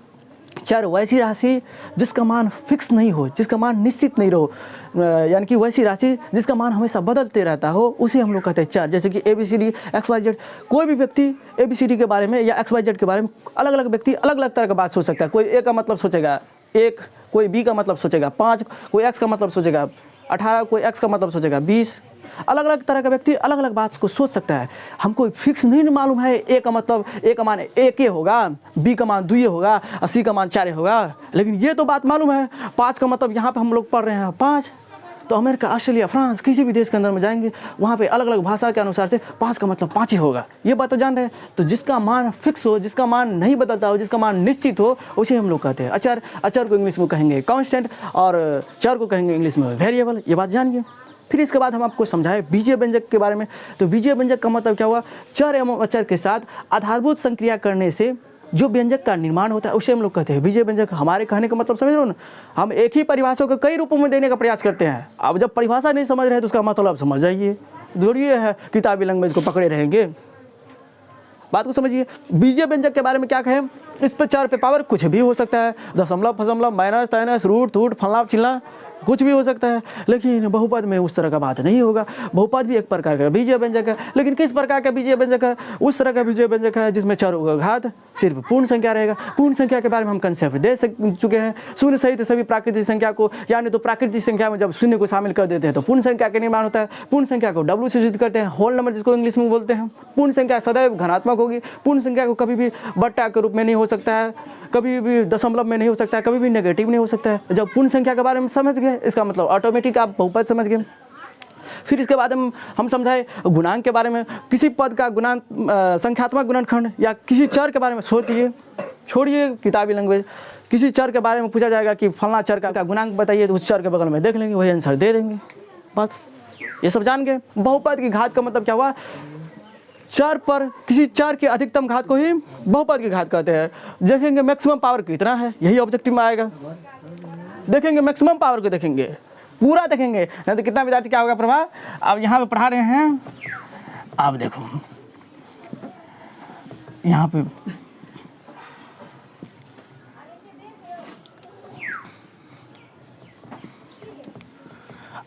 चर वैसी राशि जिसका मान फिक्स नहीं हो, जिसका मान निश्चित नहीं रहो, यानी कि वैसी राशि जिसका मान हमेशा बदलते रहता हो, उसे हम लोग कहते हैं चर। जैसे कि ABCD XYZ, कोई भी व्यक्ति ABCD के बारे में या XYZ के बारे में अलग अलग व्यक्ति अलग अलग तरह का बात सोच सकता है। कोई A का मतलब सोचेगा 1, कोई B का मतलब सोचेगा 5, कोई X का मतलब सोचेगा 18, कोई X का मतलब सोचेगा 20। अलग अलग तरह का व्यक्ति अलग अलग बात को सोच सकता है। हमको फिक्स नहीं मालूम है A का मतलब, A का मान 1 होगा, B का मान 2 होगा, और C का मान 4 होगा, लेकिन ये तो बात मालूम है 5 का मतलब यहाँ पे हम लोग पढ़ रहे हैं 5, तो अमेरिका, ऑस्ट्रेलिया, फ्रांस, किसी भी देश के अंदर में जाएंगे, वहाँ पे अलग अलग भाषा के अनुसार से 5 का मतलब 5 ही होगा, ये बात तो जान रहे हैं। तो जिसका मान फिक्स हो, जिसका मान नहीं बदलता हो, जिसका मान निश्चित हो, उसे हम लोग कहते हैं अचर। अचर को इंग्लिश में कहेंगे कांस्टेंट, और चर को कहेंगे इंग्लिश में वेरिएबल। ये बात जानिए। फिर इसके बाद हम आपको समझाएं बीजीय व्यंजक के बारे में। तो बीजीय व्यंजक का मतलब क्या हुआ, चर एवं अचर के साथ आधारभूत संक्रिया करने से जो व्यंजक का निर्माण होता है उसे हम लोग कहते हैं बीजीय व्यंजक। हमारे कहने का मतलब समझ रहे हो ना, हम एक ही परिभाषा को कई रूपों में देने का प्रयास करते हैं। अब जब परिभाषा नहीं समझ रहे हैं तो उसका मतलब समझ जाइए, थोड़ी है किताबी लैंग्वेज को पकड़े रहेंगे। बात को समझिए। बीजीय व्यंजक के बारे में क्या कहें, इस पर चर पे पावर कुछ भी हो सकता है, दशमलव फसमलव माइनस तैनस रूट थूट फलना चिल्ला कुछ भी हो सकता है, लेकिन बहुपद में उस तरह का बात नहीं होगा। बहुपद भी एक प्रकार का बीजीय व्यंजक है, लेकिन किस प्रकार का बीजीय व्यंजक है, उस तरह का बीजीय व्यंजक है जिसमें चर का घात सिर्फ पूर्ण संख्या रहेगा। पूर्ण संख्या के बारे में हम कंसेप्ट दे चुके हैं, शून्य सहित सभी प्राकृतिक संख्या को, यानी तो प्राकृतिक संख्या में जब शून्य को शामिल कर देते हैं तो पूर्ण संख्या का निर्माण होता है। पूर्ण संख्या को W से सूचित करते हैं, होल नंबर जिसको इंग्लिश में बोलते हैं। पूर्ण संख्या सदैव धनात्मक होगी, पूर्ण संख्या को कभी भी बट्टा के रूप में नहीं हो सकता है, कभी भी दशमलव में नहीं हो सकता है, कभी भी नेगेटिव नहीं हो सकता है। जब पूर्ण संख्या के बारे में समझ गए, इसका मतलब ऑटोमेटिक आप बहुपद समझ गए। फिर इसके बाद हम समझाए गुणांक के बारे में। किसी पद का गुणांक संख्यात्मक गुणनखंड या किसी चर के बारे में सोचिए, छोड़िए किताबी लैंग्वेज, किसी चर के बारे में पूछा जाएगा कि फलना चर का गुणांक बताइए, तो उस चर के बगल में देख लेंगे, वही आंसर दे देंगे। बस ये सब जान गए। बहुपद की घात का मतलब क्या हुआ, चर पर किसी चर की अधिकतम घात को ही बहुपद की घात कहते हैं। देखेंगे मैक्सिमम पावर कितना है, यही ऑब्जेक्टिव में आएगा। देखेंगे मैक्सिमम पावर को, देखेंगे पूरा देखेंगे, नहीं तो कितना विद्यार्थी क्या होगा प्रभा। अब यहाँ पे पढ़ा रहे हैं, आप देखो यहाँ पे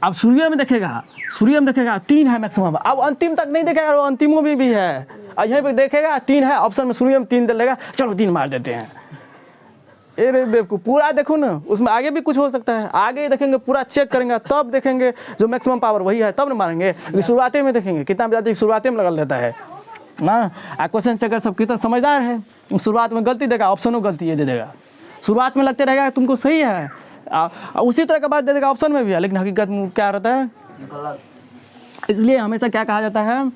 अब सूर्य में देखेगा, 3 है मैक्सिमम। अब अंतिम तक नहीं देखेगा, और अंतिमों में भी है, और यहीं पे देखेगा 3 है, ऑप्शन में सूर्य में 3 डलेगा, चलो 3 मार देते हैं। अरे बेवकूफ, पूरा देखो ना, उसमें आगे भी कुछ हो सकता है, आगे देखेंगे, पूरा चेक करेंगे, तब देखेंगे जो मैक्सिमम पावर वही है, तब ना मारेंगे। शुरुआती में देखेंगे, कितना बजाते शुरुआती में लगा देता है ना। क्वेश्चन चेकर सब कितना समझदार है, शुरुआत में गलती देगा, ऑप्शन में गलती ये दे देगा। शुरुआत में लगते रहेगा तुमको सही है, उसी तरह का बात दे देगा ऑप्शन में भी है, लेकिन हकीकत में क्या रहता है गलत। इसलिए हमेशा क्या कहा जाता है,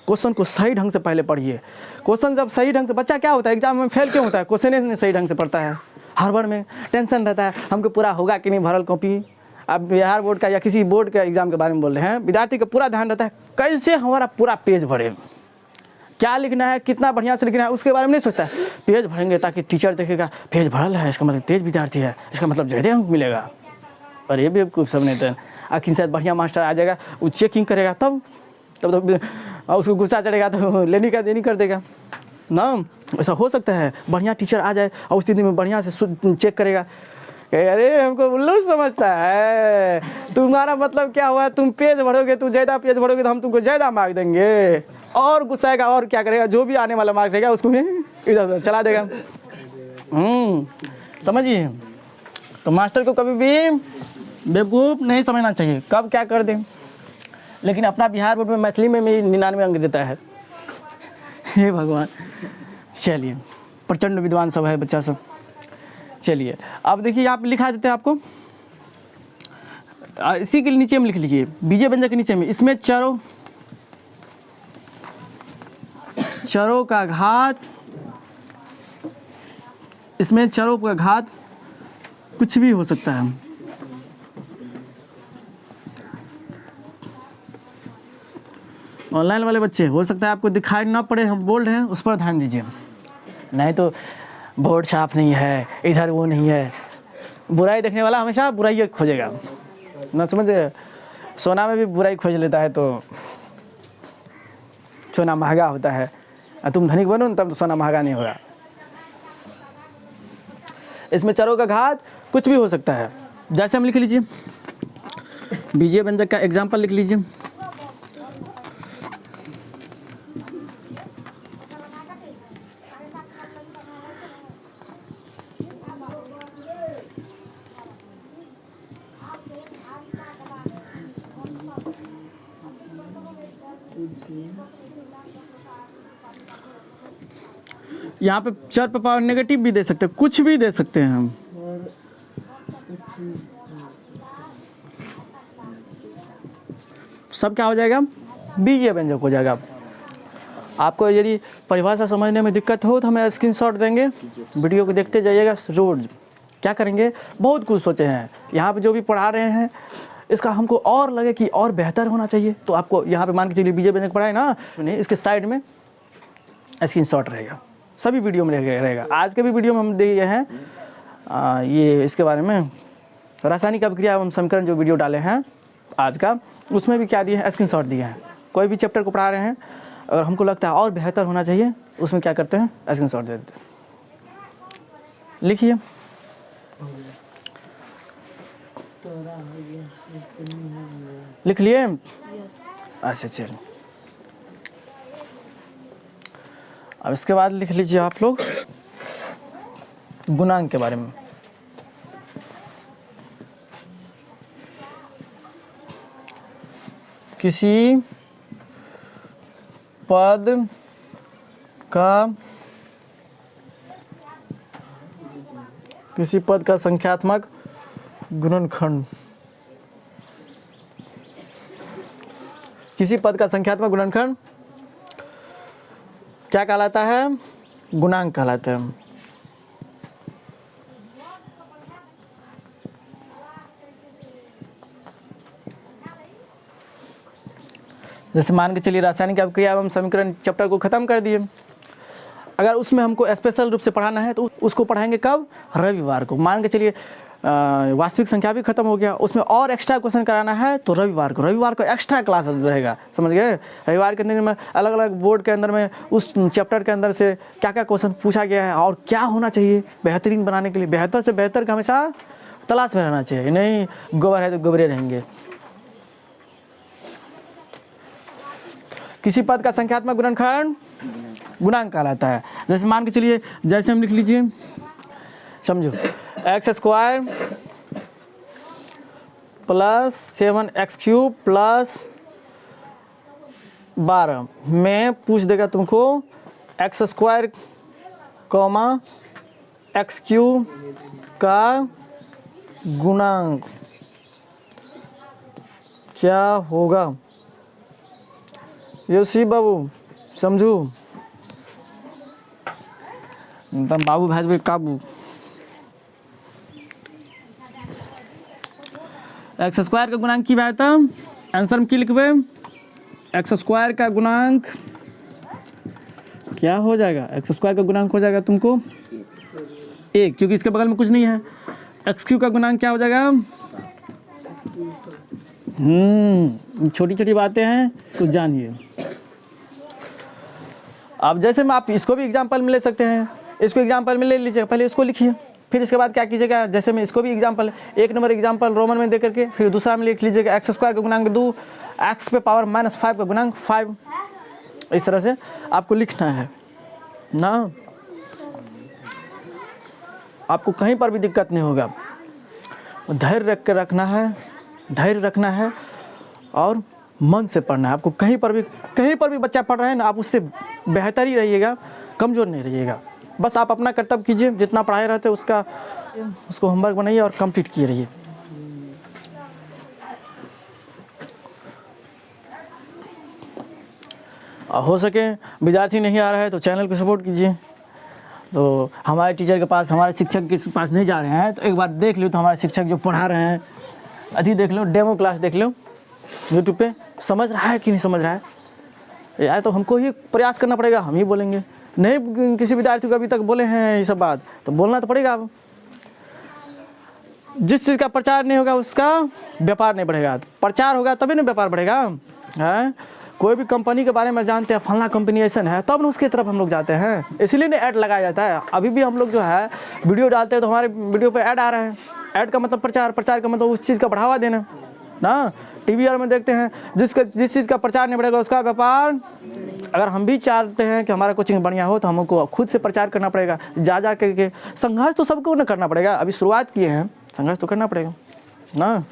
क्वेश्चन को सही ढंग से पहले पढ़िए। क्वेश्चन जब सही ढंग से, बच्चा क्या होता है एग्जाम में फेल क्यों होता है, क्वेश्चन नहीं सही ढंग से पढ़ता है। हड़बड़ में टेंशन रहता है, हमको पूरा होगा कि नहीं भरल कॉपी। अब बिहार बोर्ड का या किसी बोर्ड का एग्जाम के बारे में बोल रहे हैं, विद्यार्थी का पूरा ध्यान रहता है कैसे हमारा पूरा पेज भरे, क्या लिखना है, कितना बढ़िया से लिखना है, उसके बारे में नहीं सोचता है। पेज भरेंगे ताकि टीचर देखेगा पेज भरल है, इसका मतलब तेज विद्यार्थी है, इसका मतलब ज़्यादा अंक मिलेगा। और ये भी सब नहीं था, आखिर शायद बढ़िया मास्टर आ जाएगा, वो चेकिंग करेगा, तब तो उसको गुस्सा चढ़ेगा तो लेनी का देनी कर देगा ना। ऐसा हो सकता है बढ़िया टीचर आ जाए और उस दिन में बढ़िया से चेक करेगा, अरे हमको उल्लू समझता है, तुम्हारा मतलब क्या हुआ, तुम पेज भरोगे, तुम ज़्यादा पेज भरोगे तो हम तुमको ज़्यादा मार्क देंगे। और गुस्साएगा, और क्या करेगा, जो भी आने वाला मार्क रहेगा उसको भी इधर उधर चला देगा। समझिए, तो मास्टर को कभी भी बेवकूफ़ नहीं समझना चाहिए, कब क्या कर दें। लेकिन अपना बिहार बोर्ड में मैथिली में भी 99 अंक देता है। हे भगवान, चलिए प्रचंड विद्वान सब है बच्चा सब। चलिए अब देखिए, यहाँ पे लिखा देते हैं आपको, इसी के नीचे में लिख लीजिए, बीजे व्यंजक के नीचे में, इसमें चरों का घात, इसमें चरों का घात कुछ भी हो सकता है। ऑनलाइन वाले बच्चे हो सकता है आपको दिखाई ना पड़े, हम बोल रहे हैं उस पर ध्यान दीजिए, नहीं तो बोर्ड साफ नहीं है, इधर वो नहीं है। बुराई देखने वाला हमेशा बुराई खोजेगा ना, समझे। सोना में भी बुराई खोज लेता है तो सोना महंगा होता है, तुम धनिक बनो तब तो सोना महंगा नहीं होगा। इसमें चरों का घात कुछ भी हो सकता है। जैसे हम लिख लीजिए, बीजीय व्यंजक का एग्जाम्पल लिख लीजिए। यहाँ पे चर पे पावर नेगेटिव भी दे सकते हैं, कुछ भी दे सकते हैं हम। सब क्या हो जाएगा, बीजीय व्यंजक हो जाएगा। आपको यदि परिभाषा समझने में दिक्कत हो तो हमें स्क्रीनशॉट देंगे, वीडियो को देखते जाइएगा। रोज क्या करेंगे, बहुत कुछ सोचे हैं यहाँ पे जो भी पढ़ा रहे हैं, इसका हमको और लगे कि और बेहतर होना चाहिए, तो आपको यहाँ पे मान के चलिए बीजीय व्यंजक पढ़ाए ना, इसके साइड में स्क्रीनशॉट रहेगा, सभी वीडियो में रहेगा। आज के भी वीडियो में हम दिए हैं ये इसके बारे में, रासायनिक अभिक्रिया एवं समीकरण जो वीडियो डाले हैं आज का, उसमें भी क्या दिए हैं, स्क्रीनशॉट दिए हैं। कोई भी चैप्टर को पढ़ा रहे हैं, अगर हमको लगता है और बेहतर होना चाहिए, उसमें क्या करते हैं, स्क्रीनशॉट दे देते हैं। लिखिए, लिख लिए? अच्छा चलिए, अब इसके बाद लिख लीजिए आप लोग गुणांक के बारे में। किसी पद का संख्यात्मक गुणनखंड, किसी पद का संख्यात्मक गुणनखंड क्या कहलाता है, गुणांक कहलाता है। जैसे मान के चलिए रासायनिक अभिक्रिया एवं समीकरण चैप्टर को ख़त्म कर दिए, अगर उसमें हमको स्पेशल रूप से पढ़ाना है तो उसको पढ़ाएंगे कब, रविवार को। मान के चलिए वास्तविक संख्या भी खत्म हो गया, उसमें और एक्स्ट्रा क्वेश्चन कराना है तो रविवार को एक्स्ट्रा क्लास रहेगा, समझ गए। रविवार के दिन में अलग अलग बोर्ड के अंदर में उस चैप्टर के अंदर से क्या क्या क्वेश्चन पूछा गया है और क्या होना चाहिए बेहतरीन बनाने के लिए, बेहतर से बेहतर का हमेशा तलाश में रहना चाहिए, नहीं गोबर है तो गोबरे रहेंगे। किसी पद का संख्यात्मक गुणनखंड गुणांक कहलाता है। जैसे मान के चलिए, जैसे हम लिख लीजिए, समझो x square plus 7x³ plus 12 में पूछ देगा तुमको एक्स स्क्वायर कॉमा x³ का गुणांक क्या होगा। योशी बाबू समझू, एकदम बाबू भैंस पे काबू। एक्स स्क्वायर का गुणांक की बात है, आंसर में की लिखबे, एक्स स्क्वायर का गुणांक क्या हो जाएगा, एक्स स्क्वायर का गुणांक हो जाएगा तुमको 1, क्योंकि इसके बगल में कुछ नहीं है। x³ का गुणांक क्या हो जाएगा, छोटी छोटी बातें हैं कुछ जानिए। अब जैसे में आप इसको भी एग्जाम्पल में ले सकते हैं, इसको एग्जाम्पल में ले लीजिएगा, पहले इसको लिखिए, फिर इसके बाद क्या कीजिएगा, जैसे में इसको भी एग्जाम्पल, 1 नंबर एग्जाम्पल रोमन में दे करके, फिर दूसरा में लिख लीजिएगा एक्स स्क्वायर का गुणांक 2, एक्स पे पावर -5 का गुणांक 5। इस तरह से आपको लिखना है ना, आपको कहीं पर भी दिक्कत नहीं होगा। धैर्य रख के रखना है, धैर्य रखना है और मन से पढ़ना है। आपको कहीं पर भी बच्चा पढ़ रहा है ना, आप उससे बेहतर ही रहिएगा, कमज़ोर नहीं रहिएगा। बस आप अपना कर्तव्य कीजिए, जितना पढ़ाए रहते उसको होमवर्क बनाइए और कंप्लीट किए रहिए। हो सके विद्यार्थी नहीं आ रहा है तो चैनल को सपोर्ट कीजिए। तो हमारे टीचर के पास, हमारे शिक्षक के पास नहीं जा रहे हैं तो एक बार देख लो, तो हमारे शिक्षक जो पढ़ा रहे हैं अभी देख लो, डेमो क्लास देख लो यूट्यूब पे, समझ रहा है कि नहीं समझ रहा है यार, तो हमको ही प्रयास करना पड़ेगा, हम ही बोलेंगे। नहीं किसी विद्यार्थी को अभी तक बोले हैं ये सब बात, तो बोलना तो पड़ेगा। अब जिस चीज़ का प्रचार नहीं होगा उसका व्यापार नहीं बढ़ेगा, तो प्रचार होगा तभी ना व्यापार बढ़ेगा। है कोई भी कंपनी के बारे में जानते हैं, फलना कंपनी ऐसा है, तब ना उसकी तरफ हम लोग जाते हैं, इसलिए ना ऐड लगाया जाता है। अभी भी हम लोग जो है वीडियो डालते हैं तो हमारे वीडियो पे ऐड आ रहा है। ऐड का मतलब प्रचार, प्रचार का मतलब उस चीज़ का बढ़ावा देना ना। टीवी में देखते हैं जिस चीज़ का प्रचार नहीं बढ़ेगा उसका व्यापार। अगर हम भी चाहते हैं कि हमारा कोचिंग बढ़िया हो तो हमको खुद से प्रचार करना पड़ेगा, जा करके। संघर्ष तो सबको ना करना पड़ेगा, अभी शुरुआत किए हैं, संघर्ष तो करना पड़ेगा ना।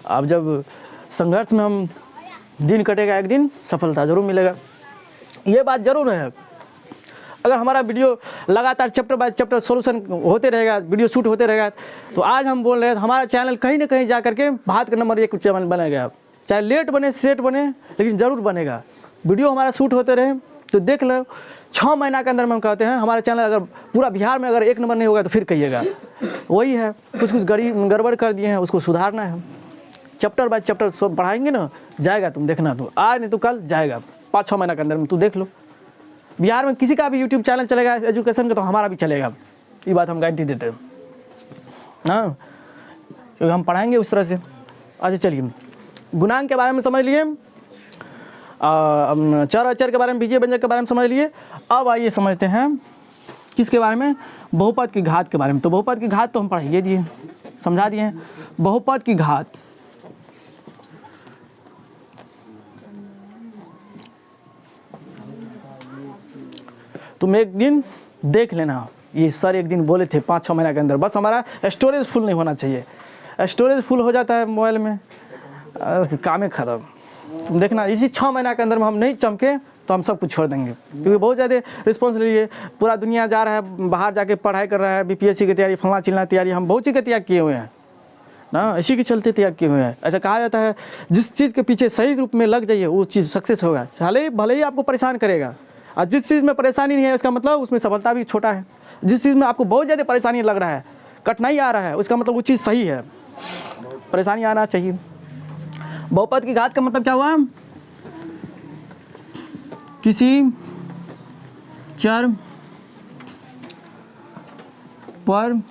अब जब संघर्ष में हम दिन कटेगा, एक दिन सफलता जरूर मिलेगा, ये बात जरूर है। अगर हमारा वीडियो लगातार चैप्टर बाय चैप्टर सॉल्यूशन होते रहेगा, वीडियो शूट होते रहेगा, तो आज हम बोल रहे हैं हमारा चैनल कहीं ना कहीं जा करके भारत का नंबर 1 चैनल बनेगा। चाहे लेट बने सेट बने, लेकिन ज़रूर बनेगा। वीडियो हमारा शूट होते रहे तो देख लो, 6 महीना के अंदर में हम कहते हैं हमारा चैनल अगर पूरा बिहार में अगर 1 नंबर नहीं होगा तो फिर कहिएगा। वही है, कुछ गड़बड़ कर दिए हैं, उसको सुधारना है। चैप्टर बाय चैप्टर सब बढ़ाएंगे ना, जाएगा, तुम देखना। तो आज नहीं तो कल जाएगा, 5-6 महीना के अंदर में तू देख लो। बिहार में किसी का भी यूट्यूब चैनल चलेगा एजुकेशन का, तो हमारा भी चलेगा, ये बात हम गारंटी देते हैं हाँ, क्योंकि हम पढ़ाएंगे उस तरह से। अच्छा चलिए, गुणांक के बारे में समझ लिए, चर अचर के बारे में, बीजीय व्यंजक के बारे में समझ लिए। अब आइए समझते हैं किसके बारे में, बहुपद की घात के बारे में। तो बहुपद की घात तो हम पढ़ाइए दिए, समझा दिए हैं। बहुपद की घात, तुम एक दिन देख लेना, ये सर एक दिन बोले थे 5-6 महीना के अंदर, बस हमारा स्टोरेज फुल नहीं होना चाहिए। स्टोरेज फुल हो जाता है मोबाइल में, काम खत्म। तुम देखना इसी 6 महीना के अंदर में हम नहीं चमके तो हम सब कुछ छोड़ देंगे, क्योंकि बहुत ज़्यादा रिस्पॉन्स लिए। पूरा दुनिया जा रहा है, बाहर जाके पढ़ाई कर रहा है, बीपीएससी की तैयारी, फलना चिलना तैयारी, हम बहुत चीज़ की तैयार किए हुए हैं ना, इसी के चलते तैयार किए हुए हैं। ऐसा कहा जाता है जिस चीज़ के पीछे सही रूप में लग जाइए वो चीज़ सक्सेस होगा, भले ही आपको परेशान करेगा। और जिस चीज़ में परेशानी नहीं है उसका मतलब उसमें सफलता भी छोटा है। जिस चीज़ में आपको बहुत ज़्यादा परेशानी लग रहा है, कठिनाई आ रहा है, उसका मतलब वो चीज़ सही है, परेशानी आना चाहिए। बहुपद की घात का मतलब क्या हुआ, किसी चर पर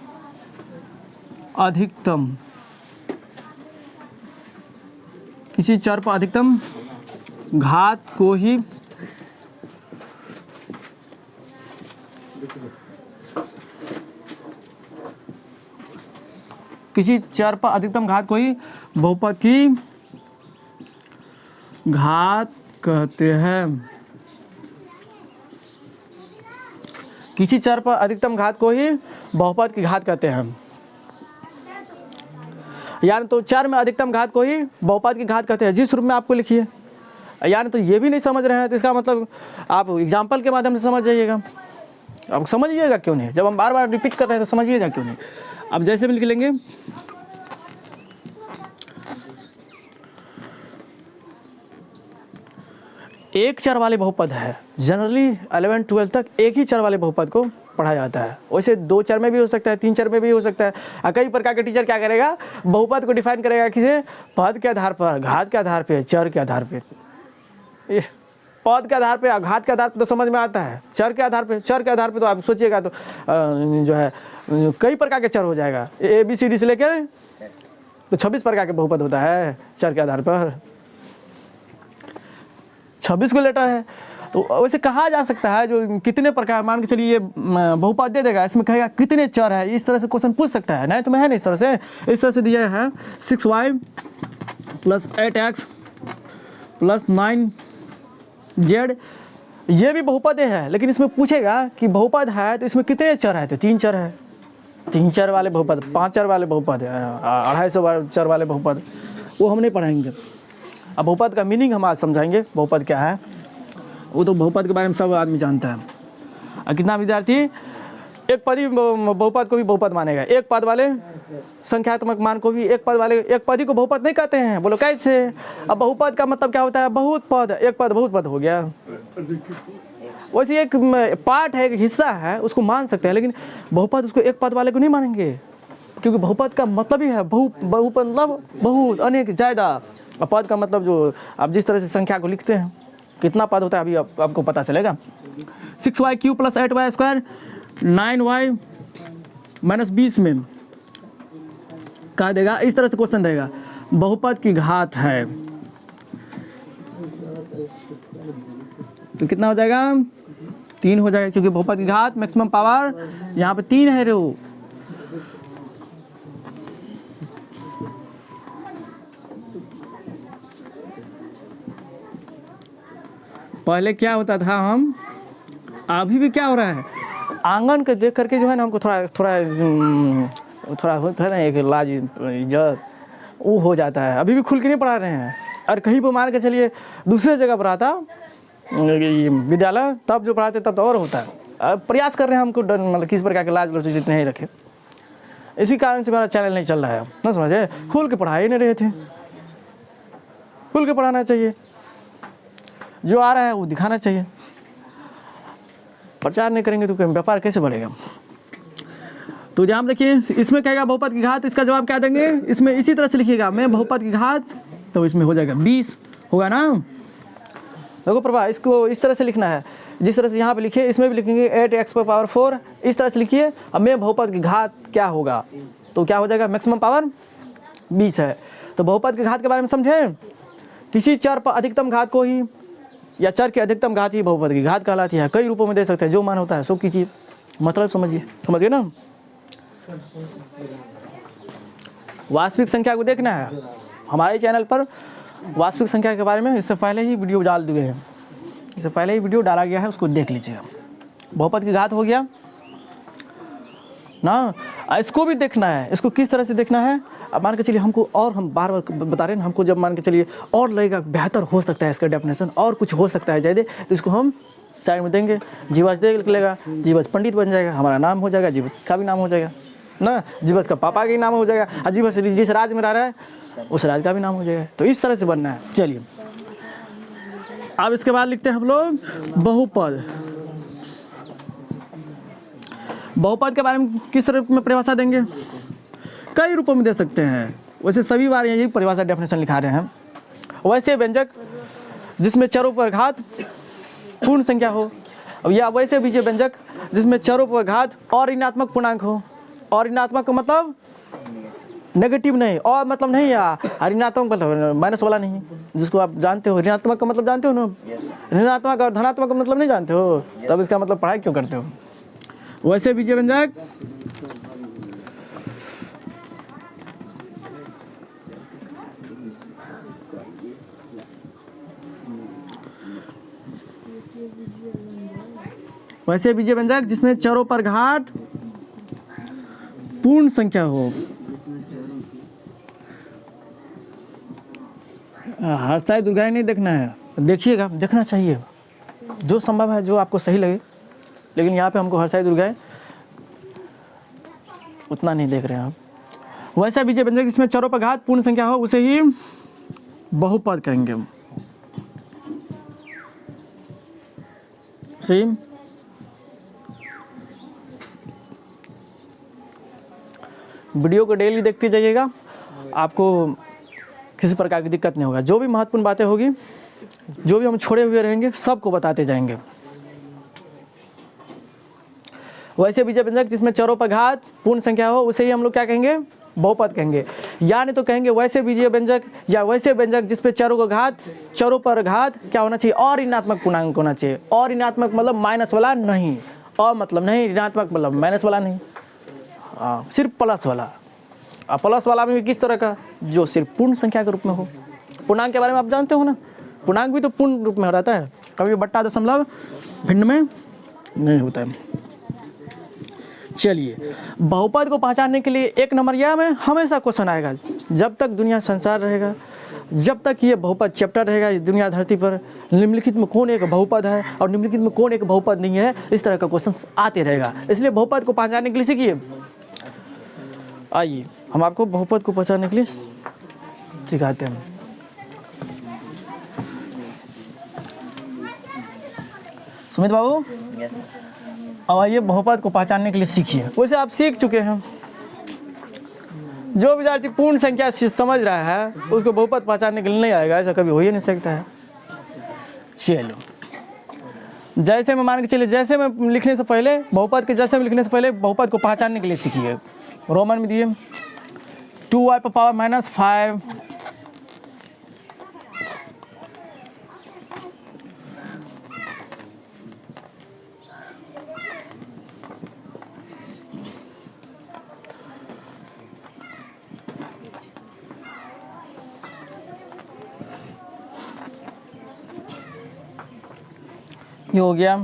अधिकतम, किसी चर पर अधिकतम घात को ही किसी चर पर अधिकतम घात को ही बहुपद की घात कहते हैं। किसी चर पर अधिकतम घात को ही बहुपद की घात कहते हैं। यानी तो चर में अधिकतम घात को ही बहुपद की घात कहते हैं, जिस रूप में आपको लिखिए। यानी तो ये भी नहीं समझ रहे हैं तो इसका मतलब आप एग्जाम्पल के माध्यम से समझ जाइएगा। आप समझिएगा क्यों नहीं, जब हम बार बार रिपीट कर रहे हैं तो समझिएगा क्यों नहीं। अब जैसे भी लिख लेंगे, एक चर वाले बहुपद है, जनरली 11 12 तक एक ही चर वाले बहुपद को पढ़ा जाता है। वैसे 2 चर में भी हो सकता है, 3 चर में भी हो सकता है। कई प्रकार के टीचर क्या करेगा, बहुपद को डिफाइन करेगा किसे, पद के आधार पर, घात के आधार पर, चर के आधार पर। पद के आधार पे, घात के आधार पे तो समझ में आता है, चर के आधार पे, चर के आधार पे तो आप सोचिएगा तो जो है कई प्रकार के चर हो जाएगा। ABCD से लेकर तो 26 प्रकार के बहुपद होता है चर के आधार पर, 26 को लेटर है। तो वैसे कहा जा सकता है जो कितने प्रकार, मान के चलिए ये बहुपद दे देगा, इसमें कहेगा कितने चर है, इस तरह से क्वेश्चन पूछ सकता है। नहीं तो मैं है नहीं, इस तरह से दिया है 6y + 8x + 9z, ये भी बहुपद है, लेकिन इसमें पूछेगा कि बहुपद है तो इसमें कितने चर है, तो 3 चर है। 3 चर वाले बहुपद, 5 चर वाले बहुपद, 250 चर वाले बहुपद, वो हम नहीं पढ़ाएंगे। अब बहुपद का मीनिंग हम आज समझाएंगे, बहुपद क्या है। वो तो बहुपद के बारे में सब आदमी जानता है। और कितना विद्यार्थी एक पदी बहुपद को भी बहुपद मानेगा, एक पद वाले संख्यात्मक मान को भी एक पद वाले, एक पदी को बहुपद नहीं कहते हैं। बोलो कैसे? अब बहुपद का मतलब क्या होता है, बहुत पद, एक पद बहुत पद हो गया। वैसे एक पार्ट है, एक हिस्सा है, उसको मान सकते हैं, लेकिन बहुपद उसको एक पद वाले को नहीं मानेंगे, क्योंकि बहुपद का मतलब ही है बहुपद मतलब बहुत, अनेक, ज़्यादा। पद का मतलब जो आप जिस तरह से संख्या को लिखते हैं, कितना पद होता है अभी आपको पता चलेगा। 6y³ + 8y² 9y - 20 में कहा देगा, इस तरह से क्वेश्चन रहेगा, बहुपद की घात है तो कितना हो जाएगा, 3 हो जाएगा, क्योंकि बहुपद की घात मैक्सिमम पावर यहाँ पे 3 है। रो पहले क्या होता था, हम अभी भी क्या हो रहा है, आंगन के देख करके जो है ना हमको थोड़ा होता है ना एक लाज इज्जत, वो हो जाता है। अभी भी खुल के नहीं पढ़ा रहे हैं। और कहीं पर मान के चलिए दूसरे जगह पढ़ाता विद्यालय, तब जो पढ़ाते तब तो और होता है। अब प्रयास कर रहे हैं हमको मतलब किस प्रकार के लाज लज्जा जितने ही रखे। इसी कारण से हमारा चैनल नहीं चल रहा है, ना समझे। खुल के पढ़ा ही नहीं रहे थे, खुल के पढ़ाना चाहिए, जो आ रहा है वो दिखाना चाहिए। प्रचार नहीं करेंगे तो व्यापार कैसे बढ़ेगा। तो जहाँ देखिए इसमें कहेगा बहुपद की घात, तो इसका जवाब क्या देंगे, इसमें इसी तरह से लिखिएगा, मैं बहुपद की घात, तो इसमें हो जाएगा 20 होगा ना। देखो प्रभा, इसको इस तरह से लिखना है, जिस तरह से यहाँ पे लिखिए, इसमें भी लिखेंगे 8x⁴ इस तरह से लिखिए। अब मैं बहुपद की घात क्या होगा, तो क्या हो जाएगा, मैक्सिमम पावर 20 है। तो बहुपद की घात के बारे में समझे, किसी चर पर अधिकतम घात को ही, या चर की अधिकतम घात ही बहुपद की घात कहलाती है। कई रूपों में दे सकते हैं, जो मान होता है सो कीजिए, मतलब समझिए, समझ गए ना। वास्तविक संख्या को देखना है, हमारे चैनल पर वास्तविक संख्या के बारे में इससे पहले ही वीडियो डाल दिए हैं, इससे पहले ही वीडियो डाला गया है, उसको देख लीजिएगा। बहुपद की घात हो गया ना, इसको भी देखना है। इसको किस तरह से देखना है, अब मान के चलिए हमको, और हम बार बार बता रहे हैं, हमको जब मान के चलिए और लगेगा बेहतर हो सकता है इसका डेफिनेशन, और कुछ हो सकता है ज़्यादा, तो इसको हम साइड में देंगे। जीवज देख लेगा, जीवज पंडित बन जाएगा, हमारा नाम हो जाएगा, जीवज का भी नाम हो जाएगा ना, जीवज का पापा का ही नाम हो जाएगा, और जीवज जिस राज्य में रह रहा है उस राज्य का भी नाम हो जाएगा। तो इस तरह से बनना है। चलिए अब इसके बाद लिखते हैं हम लोग बहुपद। बहुपद के बारे में किस तरह में परिभाषा देंगे, कई रूपों में दे सकते हैं। वैसे सभी बार यही परिभाषा डेफिनेशन लिखा रहे हैं। वैसे व्यंजक जिसमें चरों पर घात पूर्ण संख्या हो, या वैसे बीजीय व्यंजक जिसमें चरों पर घात और ऋणात्मक पूर्णांक हो। और ऋणात्मक का मतलब नेगेटिव नहीं, और मतलब नहीं, या ऋणात्मक मतलब माइनस वाला नहीं, जिसको आप जानते हो। ऋणात्मक का मतलब जानते हो ना, ऋणात्मक और धनात्मक का मतलब नहीं जानते हो, तब इसका मतलब पढ़ाई क्यों करते हो। वैसे बीजीय व्यंजक वैसे बीजीय व्यंजक जिसमें चरों पर घात पूर्ण संख्या हो। हर्षाई दुर्गाई नहीं देखना है, देखिएगा, देखना चाहिए जो संभव है, जो आपको सही लगे, लेकिन यहाँ पे हमको हर्षाई दुर्गाई उतना नहीं देख रहे हैं आप। वैसा बीजीय व्यंजक जिसमें चरों पर घात पूर्ण संख्या हो उसे ही बहुपद कहेंगे। सही। वीडियो को डेली देखते जाइएगा, आपको किसी प्रकार की दिक्कत नहीं होगा। जो भी महत्वपूर्ण बातें होगी, जो भी हम छोड़े हुए रहेंगे, सबको बताते जाएंगे। वैसे बीजीय व्यंजक जिसमें चरों पर घात पूर्ण संख्या हो उसे ही हम लोग क्या कहेंगे? बहुपद कहेंगे। या नहीं तो कहेंगे वैसे बीजीय व्यंजक या वैसे व्यंजक जिस पे चरों पर घात क्या होना चाहिए? और ऋणात्मक पूर्णांक होना चाहिए। और ऋणात्मक मतलब माइनस वाला नहीं, और मतलब नहीं, ऋणात्मक मतलब माइनस वाला नहीं, सिर्फ प्लस वाला। प्लस वाला में भी किस तरह का? जो सिर्फ पूर्ण संख्या के रूप में हो। पूर्णांक के बारे में आप जानते हो ना, पूर्णांक भी तो पूर्ण रूप में रहता है, कभी बट्टा दशमलव भिन्न में नहीं होता है। चलिए, बहुपद को पहचानने के लिए एक नंबर यह में हमेशा क्वेश्चन आएगा, जब तक दुनिया संसार रहेगा, जब तक ये बहुपद चैप्टर रहेगा इस दुनिया धरती पर, निम्नलिखित में कौन एक बहुपद है और निम्नलिखित में कौन एक बहुपद नहीं है, इस तरह का क्वेश्चन आते रहेगा। इसलिए बहुपद को पहचानने के लिए सीखिए। आइए हम आपको बहुपद को पहचानने के लिए सिखाते हैं। सुमित बाबू, अब आइए बहुपद को पहचानने के लिए सीखिए। वैसे आप सीख चुके हैं, जो विद्यार्थी पूर्ण संख्या समझ रहा है उसको बहुपद पहचानने के लिए नहीं आएगा, ऐसा कभी हो ही नहीं सकता है। चलो, जैसे मैं मान के चलिए, जैसे मैं लिखने से पहले बहुपद के जैसे में लिखने से पहले बहुपद को पहचानने के लिए सीखिए। रोमन में दिए 2y पर पावर -5 ये हो गया।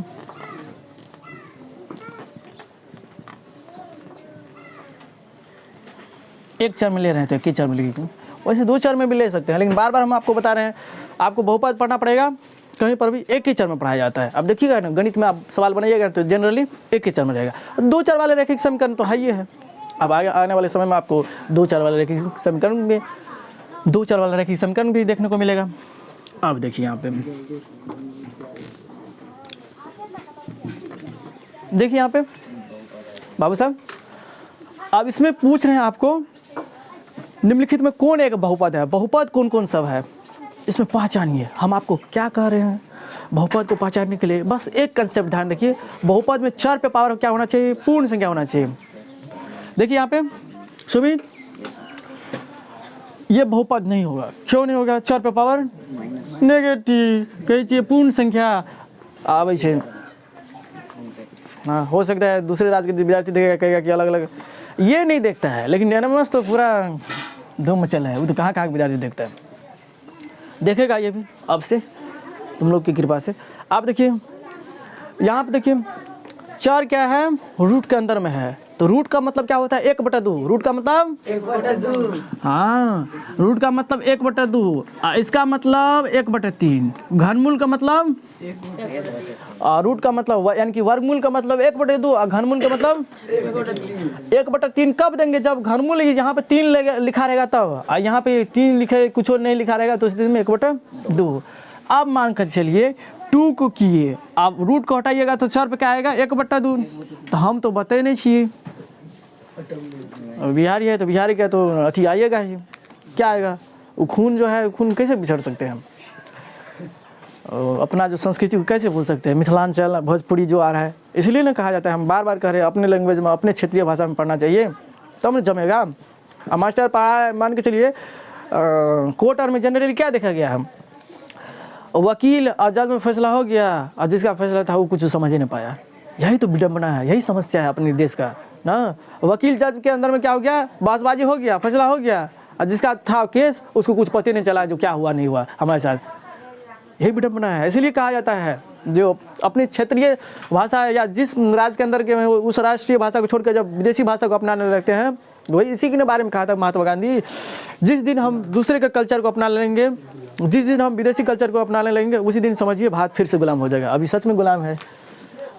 एक चर में ले रहे हैं तो एक ही चर में लिख लीजिए, वैसे दो चर में भी ले सकते हैं, लेकिन बार बार हम आपको बता रहे हैं आपको बहुपद पढ़ना पड़ेगा, कहीं पर भी एक ही चर में पढ़ाया जाता है। अब देखिएगा ना, गणित में आप सवाल बनाइएगा तो जनरली एक ही चर में रहेगा। दो चर वाले रैखिक समीकरण तो है ही है। अब आगे आने वाले समय में आपको दो चर वाले रैखिक समीकरण में दो चर वाला रैखिक समीकरण भी देखने को मिलेगा। अब देखिए यहाँ पे, देखिए यहाँ पे बाबू साहब, अब इसमें पूछ रहे हैं आपको निम्नलिखित में कौन एक बहुपद है, बहुपद कौन कौन सब है, इसमें पहचानिए। हम आपको क्या कह रहे हैं, बहुपद को पहचानने के लिए बस एक कंसेप्ट ध्यान रखिए, बहुपद में चर पे पावर क्या होना चाहिए? पूर्ण संख्या होना चाहिए। देखिए यहाँ पे सुमित, ये बहुपद नहीं होगा। क्यों नहीं होगा? चर पे पावर नेगेटिव, कही चाहिए पूर्ण संख्या आवे छे। हाँ, हो सकता है दूसरे राज्य के विद्यार्थी देखेगा, कहेगा कि अलग अलग, ये नहीं देखता है, लेकिन एनएमएस तो पूरा धूम मचल है, वो तो कहाँ कहाँ विद्यार्थी देखता है, देखेगा ये भी अब से तुम लोग की कृपा से। आप देखिए यहाँ पे, देखिए चर क्या है? रूट के अंदर में है, तो रूट का मतलब क्या होता है? 1/2। रूट का मतलब 1/2। हाँ, रूट का मतलब 1/2, इसका मतलब 1/3, घनमूल का मतलब रूट का मतलब यानी कि वर्गमूल का मतलब 1/2 और घनमूल का मतलब 1/3। कब देंगे? जब घनमूल यहाँ पे 3 लिखा रहेगा तब, और यहाँ पे 3 लिखे कुछ और नहीं लिखा रहेगा तो स्थिति में 1/2। अब मान कर चलिए 2 को किए, आप रूट को हटाइएगा तो चर पे क्या आएगा? 1/2। तो हम तो बताए नहीं चाहिए, बिहारी है तो बिहारी का तो अथी आइएगा ही, क्या आएगा? वो खून जो है, खून कैसे बिछड़ सकते हैं हम? अपना जो संस्कृति को कैसे भूल सकते हैं? मिथिलांचल भोजपुरी जो आ रहा है, इसलिए ना कहा जाता है, हम बार बार कह रहे हैं अपने लैंग्वेज में, अपने क्षेत्रीय भाषा में पढ़ना चाहिए, तब न जमेगा। अब मास्टर पढ़ा, मान के चलिए कोर्ट और में जनरली क्या देखा गया है? वकील और जज में फैसला हो गया, और जिसका फैसला था वो कुछ समझ ही नहीं पाया। यही तो विडम्बना है, यही समस्या है अपने देश का ना। वकील जज के अंदर में क्या हो गया? बहसबाजी हो गया, फैसला हो गया, और जिसका था केस उसको कुछ पता नहीं चला जो क्या हुआ नहीं हुआ हमारे साथ। यही विडम्बना है। इसीलिए कहा जाता है जो अपनी क्षेत्रीय भाषा या जिस राज्य के अंदर के हैं उस राष्ट्रीय भाषा को छोड़कर जब विदेशी भाषा को अपनाने लगते हैं, वही इसी के बारे में कहा था महात्मा गांधी, जिस दिन हम दूसरे के कल्चर को अपना लेंगे, जिस दिन हम विदेशी कल्चर को अपनाने लगेंगे, उसी दिन समझिए भारत फिर से गुलाम हो जाएगा। अभी सच में गुलाम है।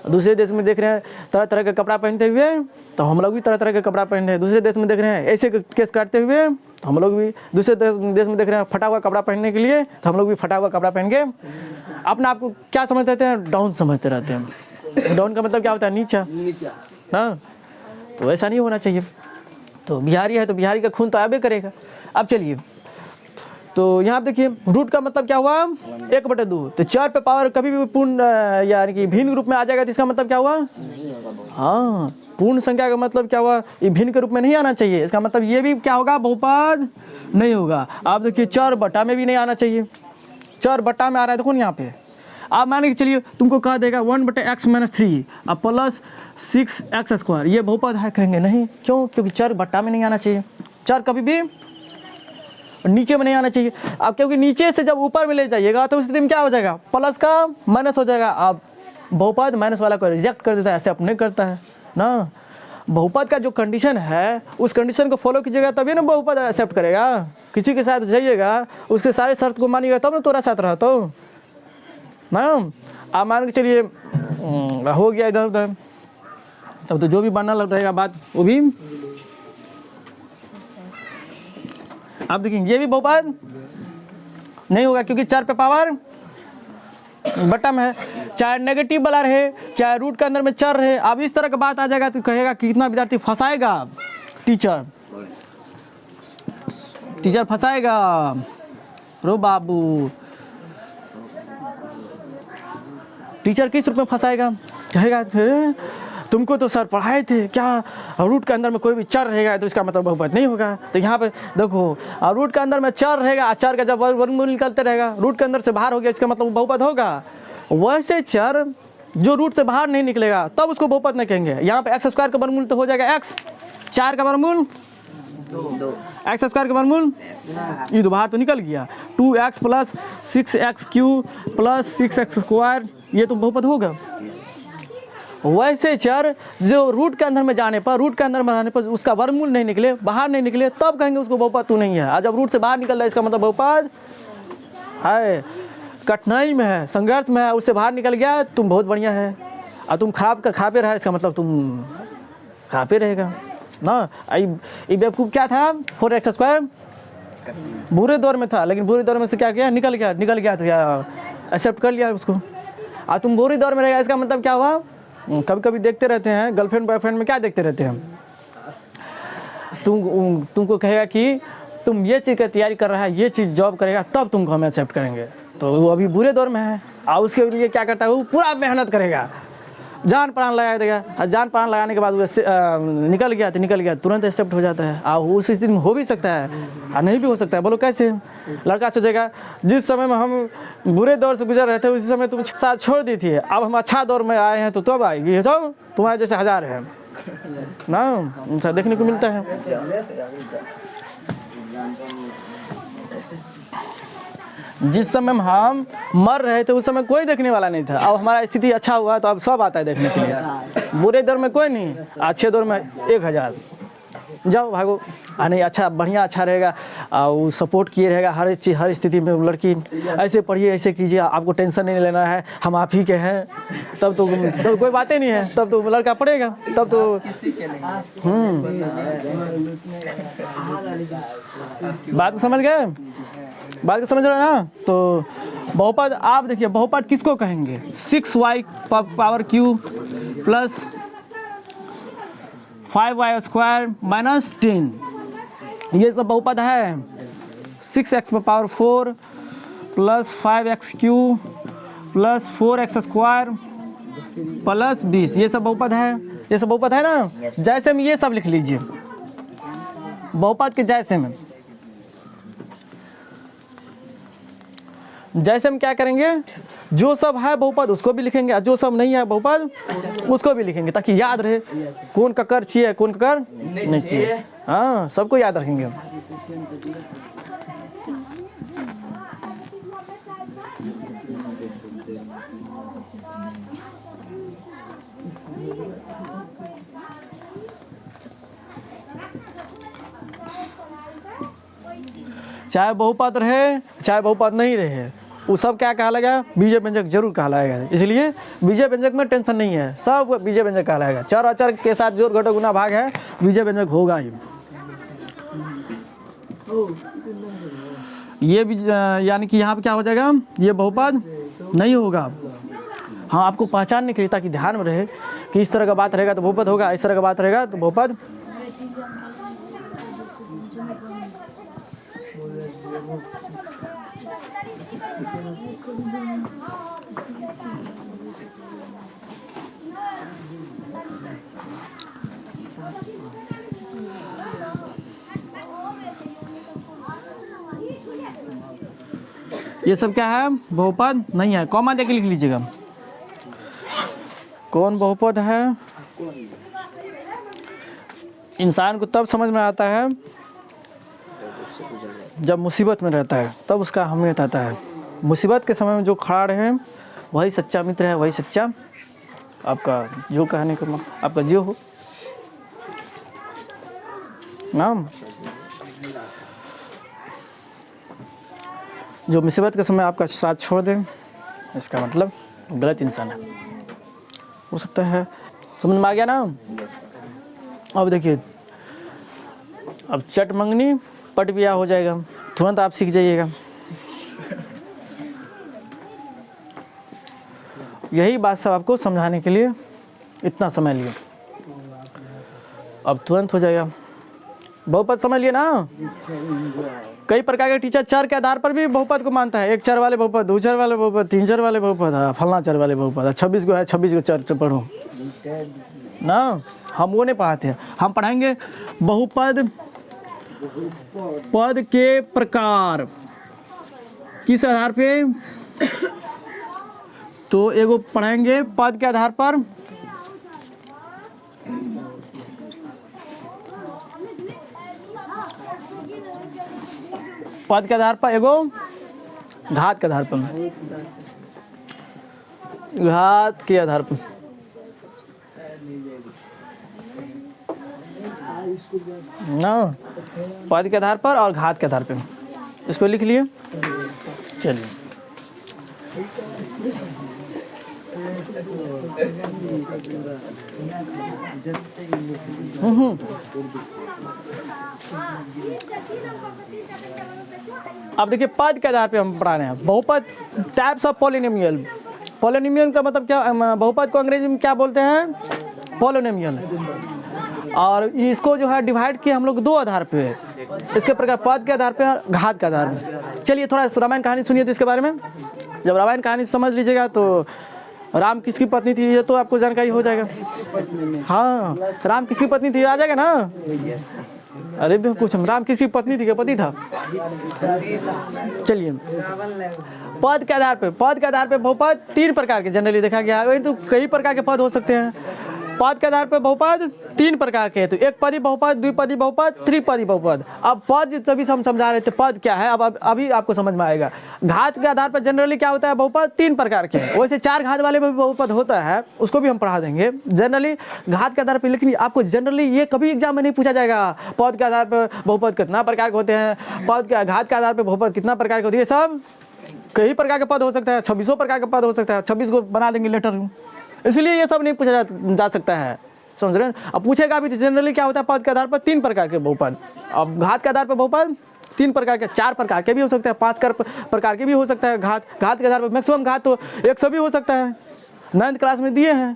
दूसरे देश में देख रहे हैं तरह तरह का कपड़ा पहनते हुए, तो हम लोग भी तरह तरह के कपड़ा पहन रहे हैं। दूसरे देश में देख रहे हैं ऐसे केस काटते हुए, तो हम लोग भी दूसरे देश में देख रहे हैं फटा हुआ कपड़ा पहनने के लिए, तो हम लोग भी फटा हुआ कपड़ा पहन के अपने आप को क्या समझते रहते हैं, डाउन समझते रहते हैं। डाउन का मतलब क्या होता है, नीचा ना। तो ऐसा नहीं होना चाहिए। तो बिहारी है तो बिहारी का खून तो आबे करेगा। अब चलिए, तो यहाँ पे देखिए रूट का मतलब क्या हुआ, 1/2। तो 4 पे पावर कभी भी पूर्ण यानी कि भिन्न रूप में आ जाएगा, तो इसका मतलब क्या हुआ, हाँ पूर्ण संख्या का मतलब क्या हुआ, ये भिन्न के रूप में नहीं आना चाहिए। इसका मतलब ये भी क्या होगा, बहुपद नहीं होगा। आप देखिए 4 बटा में भी नहीं आना चाहिए। 4 बटा में आ रहा है, देखो यहाँ पे। आप मान के चलिए तुमको कह देगा 1/x - 3 अब प्लस 6x², ये बहुपद है, कहेंगे नहीं। क्यों? क्योंकि 4 बटा में नहीं आना चाहिए। 4 कभी भी नीचे में नहीं आना चाहिए। अब क्योंकि नीचे से जब ऊपर में ले जाइएगा तो उस स्थिति में क्या हो जाएगा, प्लस का माइनस हो जाएगा। अब बहुपद माइनस वाला को रिजेक्ट कर देता है, ऐसे अपने करता है ना। बहुपद का जो कंडीशन है उस कंडीशन को फॉलो कीजिएगा तभी ना बहुपद एक्सेप्ट करेगा। किसी के साथ जाइएगा उसके सारे शर्त को मानिएगा तब ना तोरा साथ रहता हो ना। आप मान के चलिए हो गया इधर उधर, तब तो जो भी बनना लग रहेगा बात वो भी। आप देखेंगे ये भी बहुपद नहीं होगा क्योंकि 4 पे पावर बटा में है। चाहे नेगेटिव वाला रहे चाहे रूट के अंदर में चर रहे, अब इस तरह का बात आ जाएगा तो कहेगा कि कितना विद्यार्थी फंसाएगा टीचर फंसाएगा। रो बाबू, टीचर किस रूप में फंसाएगा, कहेगा तुमको तो सर पढ़ाए थे क्या, रूट के अंदर में कोई भी चर रहेगा तो इसका मतलब बहुपद नहीं होगा। तो यहाँ पे देखो रूट के अंदर में चर रहेगा, चर का जब वर्गमूल निकलते रहेगा, रूट के अंदर से बाहर हो गया इसका मतलब बहुपद होगा। वैसे चर जो रूट से बाहर नहीं निकलेगा तब उसको बहुपद नहीं कहेंगे। यहाँ पे x² का वर्गमूल तो हो जाएगा x, 4 का वर्गमूल 2, x² का वर्गमूल ये तो बाहर तो निकल गया, 2x + 6x³ + 6x², ये तो बहुपद होगा। वैसे चर जो रूट के अंदर में जाने पर, रूट के अंदर में रहने पर उसका वर्गमूल नहीं निकले, बाहर नहीं निकले, तब कहेंगे उसको बहुपद तू नहीं है। और जब रूट से बाहर निकल रहा है इसका मतलब बहुपद है। कठिनाई में है, संघर्ष में है, उससे बाहर निकल गया तुम बहुत बढ़िया है, और तुम खराब का खराबे रहा इसका मतलब तुम खराबे रहेगा ना। ये बेवकूफ़ क्या था, 4x² बुरे दौर में था, लेकिन बुरे दौर में से क्या किया, निकल गया तो क्या एक्सेप्ट कर लिया उसको। और तुम बुरे दौर में रहेगा इसका मतलब क्या हुआ, कभी कभी देखते रहते हैं गर्लफ्रेंड बॉयफ्रेंड में क्या देखते रहते हैं, तुमको कहेगा कि तुम ये चीज़ की तैयारी कर रहा है, ये चीज़ जॉब करेगा तब तुमको हम एक्सेप्ट करेंगे। तो वो अभी बुरे दौर में है और उसके लिए क्या करता है, वो पूरा मेहनत करेगा, जान प्राण लगा देगा, और जान प्राण लगाने के बाद वो निकल गया तुरंत एक्सेप्ट हो जाता है। और उस स्थिति में हो भी सकता है और नहीं भी हो सकता है। बोलो कैसे? लड़का सोचेगा जिस समय में हम बुरे दौर से गुजर रहे थे उसी समय तुम साथ छोड़ दी थी, अब हम अच्छा दौर में आए हैं तो तब आएगी, तो तुम्हारे जैसे 1000 है ना, ऐसा देखने को मिलता है। जिस समय हम मर रहे थे उस समय कोई देखने वाला नहीं था, अब हमारा स्थिति अच्छा हुआ तो अब सब आता है देखने के लिए। बुरे दौर में कोई नहीं, अच्छे दौर में 1000 जाओ भागो। नहीं अच्छा बढ़िया अच्छा रहेगा, वो सपोर्ट किए रहेगा हर चीज़ हर स्थिति में। लड़की ऐसे पढ़िए ऐसे कीजिए, आपको टेंशन नहीं लेना है, हम आप ही के हैं, तब तो कोई बातें नहीं है, तब तो लड़का पढ़ेगा, तब तो बात को समझ गए, बात को समझ रहे हो ना। तो बहुपद आप देखिए बहुपद किसको कहेंगे, 6y power Q plus 5y² minus 10, ये सब बहुपद है। 6x power 4 plus 5x³ plus 4x² plus 20, ये सब बहुपद है, ये सब बहुपद है ना। जैसे में ये सब लिख लीजिए बहुपद के जैसे में हम क्या करेंगे, जो सब है बहुपद उसको भी लिखेंगे और जो सब नहीं है बहुपद उसको भी लिखेंगे, ताकि याद रहे कौन ककर चाहिए कौन ककर नहीं चाहिए। हाँ सबको याद रखेंगे हम। चाहे बहुपद रहे चाहे बहुपद नहीं रहे, वो सब क्या कहलाएगा? बीजय व्यंजक जरूर कहलाएगा। इसलिए बीजय व्यंजक में टेंशन नहीं है, सब बीजय व्यंजक कहलाएगा। चर अचर के साथ जोड़ घटाव गुना भाग है, बीजय व्यंजक होगा ही। ये भी यानी कि यहाँ पे क्या हो जाएगा? ये बहुपद नहीं होगा। हाँ, आपको पहचानने के लिए, ताकि ध्यान में रहे कि इस तरह का बात रहेगा तो बहुपद होगा, इस तरह का बात रहेगा तो बहुपद। ये सब क्या है? बहुपद नहीं है। कॉमा देके लिख लीजिएगा, कौन बहुपद है। इंसान को तब समझ में आता है जब मुसीबत में रहता है, तब उसका अहमियत आता है। मुसीबत के समय में जो खड़ा रहे वही सच्चा मित्र है, वही सच्चा आपका जो कहने का आपका जो हो नाम। जो मुसीबत के समय आपका साथ छोड़ दे, इसका मतलब गलत इंसान है, हो सकता है। समझ में आ गया ना? अब देखिए, अब चट मंगनी पट बिया हो जाएगा, तुरंत आप सीख जाइएगा। यही बात सब आपको समझाने के लिए इतना समय लिया, अब तुरंत हो जाएगा। बहुपद समझ लिए ना? कई प्रकार के टीचर चर के आधार पर भी बहुपद को मानता है। एक चर वाले बहुपद, दो चर वाले बहुपद, तीन चर वाले बहुपद, फलना चर वाले बहुपद, 26 को है, 26 को चर पढ़ो ना। हम वो नहीं पढ़ाते हैं, हम पढ़ाएंगे बहुपद पद के प्रकार किस आधार पे। तो एगो पढ़ाएंगे पद के आधार पर, पद के आधार पर, एगो घात के आधार पर, घात के आधार पर। ना, पद के आधार पर और घात के आधार पर। इसको लिख लिए। चलिए, अब देखिए पद के आधार पे हम पढ़ा रहे हैं बहुपद, टाइप्स ऑफ पॉलिनोमियल। पॉलिनोमियल का मतलब क्या? बहुपद को अंग्रेजी में क्या बोलते हैं? पॉलिनोमियल। और इसको जो है डिवाइड किया हम लोग दो आधार पे, इसके प्रकार पद के आधार पे और घात के आधार पे। चलिए थोड़ा रामायण कहानी सुनिए तो इसके बारे में। जब रामायण कहानी समझ लीजिएगा तो राम किसकी पत्नी थी ये तो आपको जानकारी हो जाएगा। हाँ, राम किसकी पत्नी थी आ जाएगा ना? अरे कुछ राम किसकी पत्नी थी? क्या पति था? चलिए, पद के आधार पे, पद के आधार पे बहुपद तीन प्रकार के जनरली देखा गया है। तो कई प्रकार के पद हो सकते हैं। पद के आधार पे बहुपद तीन प्रकार के हैं। तो एक पदी बहुपद, द्विपदी बहुपद, त्रिपदी बहुपद। अब पद तभी हम समझा रहे थे पद क्या है, अब अभी आपको समझ में आएगा। घात के आधार पर जनरली क्या होता है? बहुपद तीन प्रकार के हैं। वैसे चार घात वाले भी बहुपद होता है, उसको भी हम पढ़ा देंगे जनरली घात के आधार पर। लेकिन आपको जनरली ये कभी एग्जाम में नहीं पूछा जाएगा पद के आधार पर बहुपद कितना प्रकार के होते हैं, पद के घात के आधार पर बहुपद कितना प्रकार के होती है। सब कई प्रकार के पद हो सकता है, 26 प्रकार का पद हो सकता है। 26 को बना देंगे लेटर, इसलिए ये सब नहीं पूछा जा सकता है। समझ रहे हैं? अब पूछेगा भी तो जनरली क्या होता है? पद के आधार पर तीन प्रकार के बहुपद। अब घात के आधार पर बहुपद तीन प्रकार के, चार प्रकार के भी हो सकते हैं, 5 प्रकार के भी हो सकता है। घात के आधार पर मैक्सिमम घात तो 100 भी हो सकता है। 9th क्लास में दिए हैं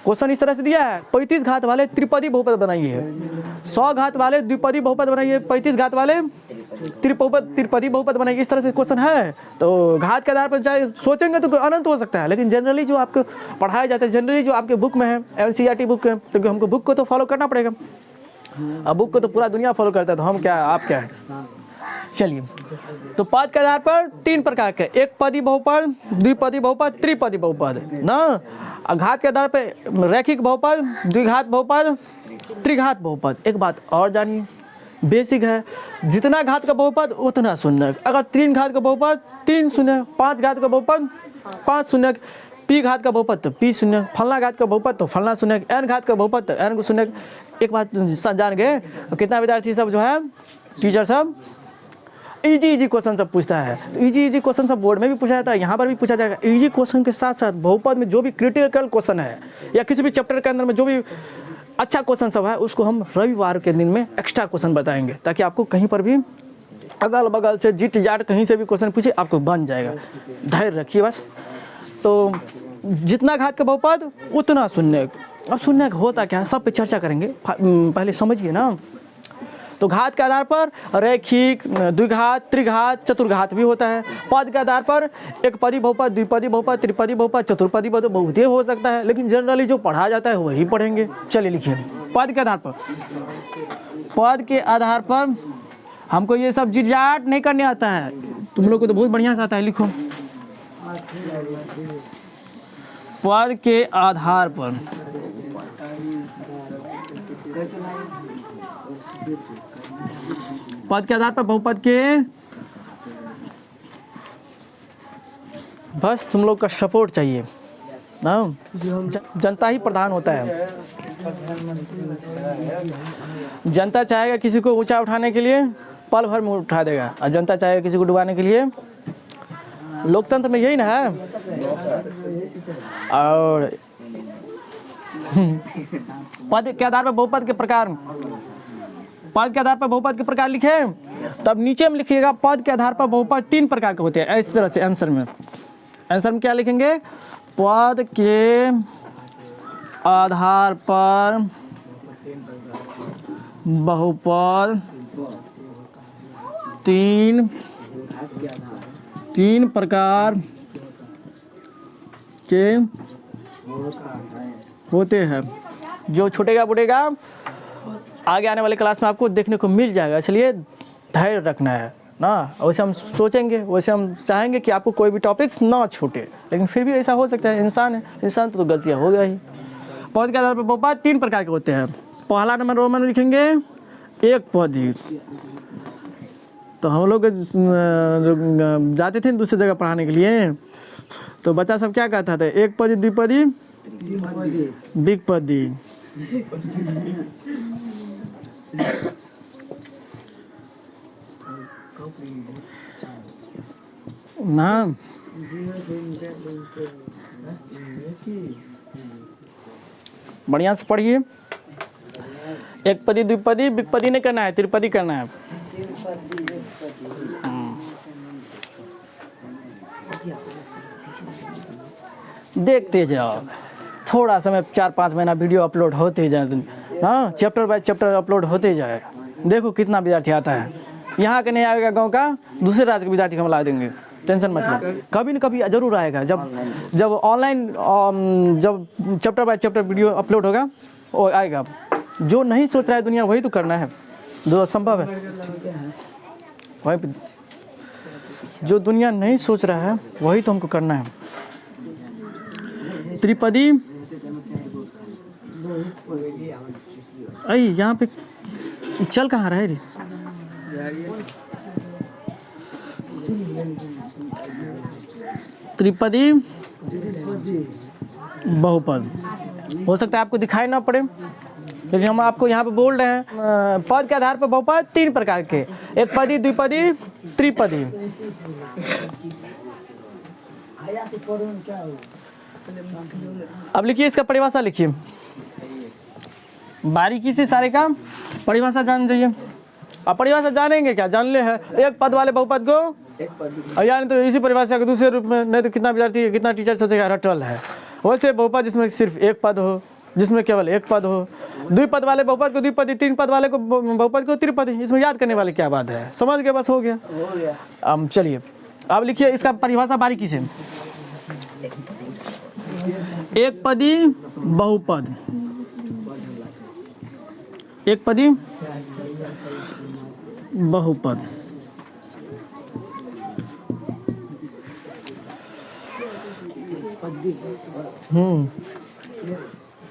क्वेश्चन, इस तरह से दिया है। 35 घात वाले त्रिपदी बहुपद बनाइए, 100 घात वाले द्विपदी बहुपद बनाइए, 35 घात वाले त्रिपदी बहुपद बनाइए। इस तरह से क्वेश्चन है। तो घात के आधार पर चाहे सोचेंगे तो अनंत हो सकता है। लेकिन जनरली जो आपको पढ़ाया जाता है, जनरली जो आपके बुक में है, NCERT बुक है, तो हमको बुक को तो फॉलो करना पड़ेगा। अब बुक को तो पूरा दुनिया फॉलो करता है, तो हम क्या है, आप क्या है। चलिए, तो पद के आधार पर तीन प्रकार के, एक पदी बहुपद, द्विपदी बहुपद, त्रिपदी बहुपद ना। घात के आधार पर रैखिक बहुपद, द्विघात बहुपद, त्रिघात बहुपद। एक बात और जानिए, बेसिक है। जितना घात का बहुपद उतना शून्य। अगर 3 घात का बहुपद 3 शून्य, 5 घात का बहुपद 5 शून्य, p घात का बहुपद तो p शून्य, फलना घात का बहुपद तो फलना शून्य, n घात का बहुपद तो n को शून्य। एक बात जान गए, कितना विद्यार्थी सब जो है टीचर सब इजी क्वेश्चन सब पूछता है। तो इजी क्वेश्चन सब बोर्ड में भी पूछा जाता है, यहाँ पर भी पूछा जाएगा। इजी क्वेश्चन के साथ साथ बहुपद में जो भी क्रिटिकल क्वेश्चन है या किसी भी चैप्टर के अंदर में जो भी अच्छा क्वेश्चन सब है उसको हम रविवार के दिन में एक्स्ट्रा क्वेश्चन बताएंगे, ताकि आपको कहीं पर भी अगल बगल से जिट जाट कहीं से भी क्वेश्चन पूछे आपको बन जाएगा। धैर्य रखिए बस। तो जितना घात का बहुपद उतना शून्य। अब शून्य होता क्या है सब पे चर्चा करेंगे, पहले समझिए ना। तो घात के आधार पर रैखिक, द्विघात, त्रिघात, चतुर्घात भी होता है। पद के आधार पर एक पदी बहुपद, द्विपदी बहुपद, त्रिपदी बहुपद, चतुर्पदी बहुपद हो सकता है, लेकिन जनरली जो पढ़ा जाता है वही पढ़ेंगे। चलिए लिखिए। पद के आधार पर, पद के आधार पर हमको ये सब जिट नहीं करने आता है, तुम लोग को तो बहुत बढ़िया से आता है। लिखो पद के आधार पर, पद के आधार पर बहुपद के, बस तुम लोग का सपोर्ट चाहिए ना। जनता ही प्रधान होता है। जनता चाहेगा किसी को ऊंचा उठाने के लिए पल भर में उठा देगा, और जनता चाहेगा किसी को डुबाने के लिए। लोकतंत्र में यही ना है। और पद के आधार पर बहुपद के प्रकार, पद के आधार पर बहुपद के प्रकार लिखे, तब नीचे में लिखिएगा पद के आधार पर बहुपद 3 प्रकार के होते हैं। इस तरह से आंसर में क्या लिखेंगे? पद के आधार पर बहुपद 3 प्रकार के होते हैं। जो छूटेगा बुटेगा आगे आने वाले क्लास में आपको देखने को मिल जाएगा, इसलिए धैर्य रखना है ना। वैसे हम सोचेंगे, वैसे हम चाहेंगे कि आपको कोई भी टॉपिक्स ना छूटे, लेकिन फिर भी ऐसा हो सकता है, इंसान है, इंसान तो गलतियाँ हो गया ही। पद के आधार पर बहुपद 3 प्रकार के होते हैं। पहला नंबर रोमन में लिखेंगे एक पदी। तो हम लोग जाते थे दूसरी जगह पढ़ाने के लिए, तो बच्चा सब क्या कहता था? एक पदी, द्विपदी, बिगपदी। ना बढ़िया से पढ़िए। एक पदी, द्विपदी, बिगपदी नहीं करना है, त्रिपदी करना है। देखते जाओ, थोड़ा समय 4-5 महीना वीडियो अपलोड होते जाए, हाँ, चैप्टर बाय चैप्टर अपलोड होते जाए। देखो कितना विद्यार्थी आता है। यहाँ के नहीं आएगा, गांव का दूसरे राज्य के विद्यार्थी हम ला देंगे, टेंशन मत लो। कभी न कभी जरूर आएगा। जब ऑनलाइन जब chapter by chapter video upload होगा वो आएगा। जो नहीं सोच रहा है दुनिया वही तो करना है, जो संभव है वही। जो दुनिया नहीं सोच रहा है वही तो हमको करना है। त्रिपदी, अरे यहाँ पे चल कहाँ रहे रे? त्रिपदी बहुपद हो सकता है आपको दिखाई ना पड़े, लेकिन हम आपको यहाँ पे बोल रहे हैं। पद के आधार पर बहुपद 3 प्रकार के, एक पदी, द्विपदी, त्रिपदी। अब लिखिए इसका परिभाषा लिखिए, बारीकी से सारे का परिभाषा जान जाइए। अब परिभाषा जानेंगे क्या? जान ले है एक पद वाले बहुपद को, और यार तो इसी परिभाषा के दूसरे रूप में, नहीं तो कितना विद्यार्थी कितना टीचर सोचेगा रटल है। वैसे बहुपद जिसमें सिर्फ एक पद हो, जिसमें केवल एक पद हो। द्विपद वाले बहुपद को द्विपदी, 3 पद वाले को बहुपद को त्रिपदी। इसमें याद करने वाली क्या बात है? समझ गए, बस हो गया। चलिए अब लिखिए इसका परिभाषा बारीकी से। एक पदी बहुपद, एक पदी बहुपद।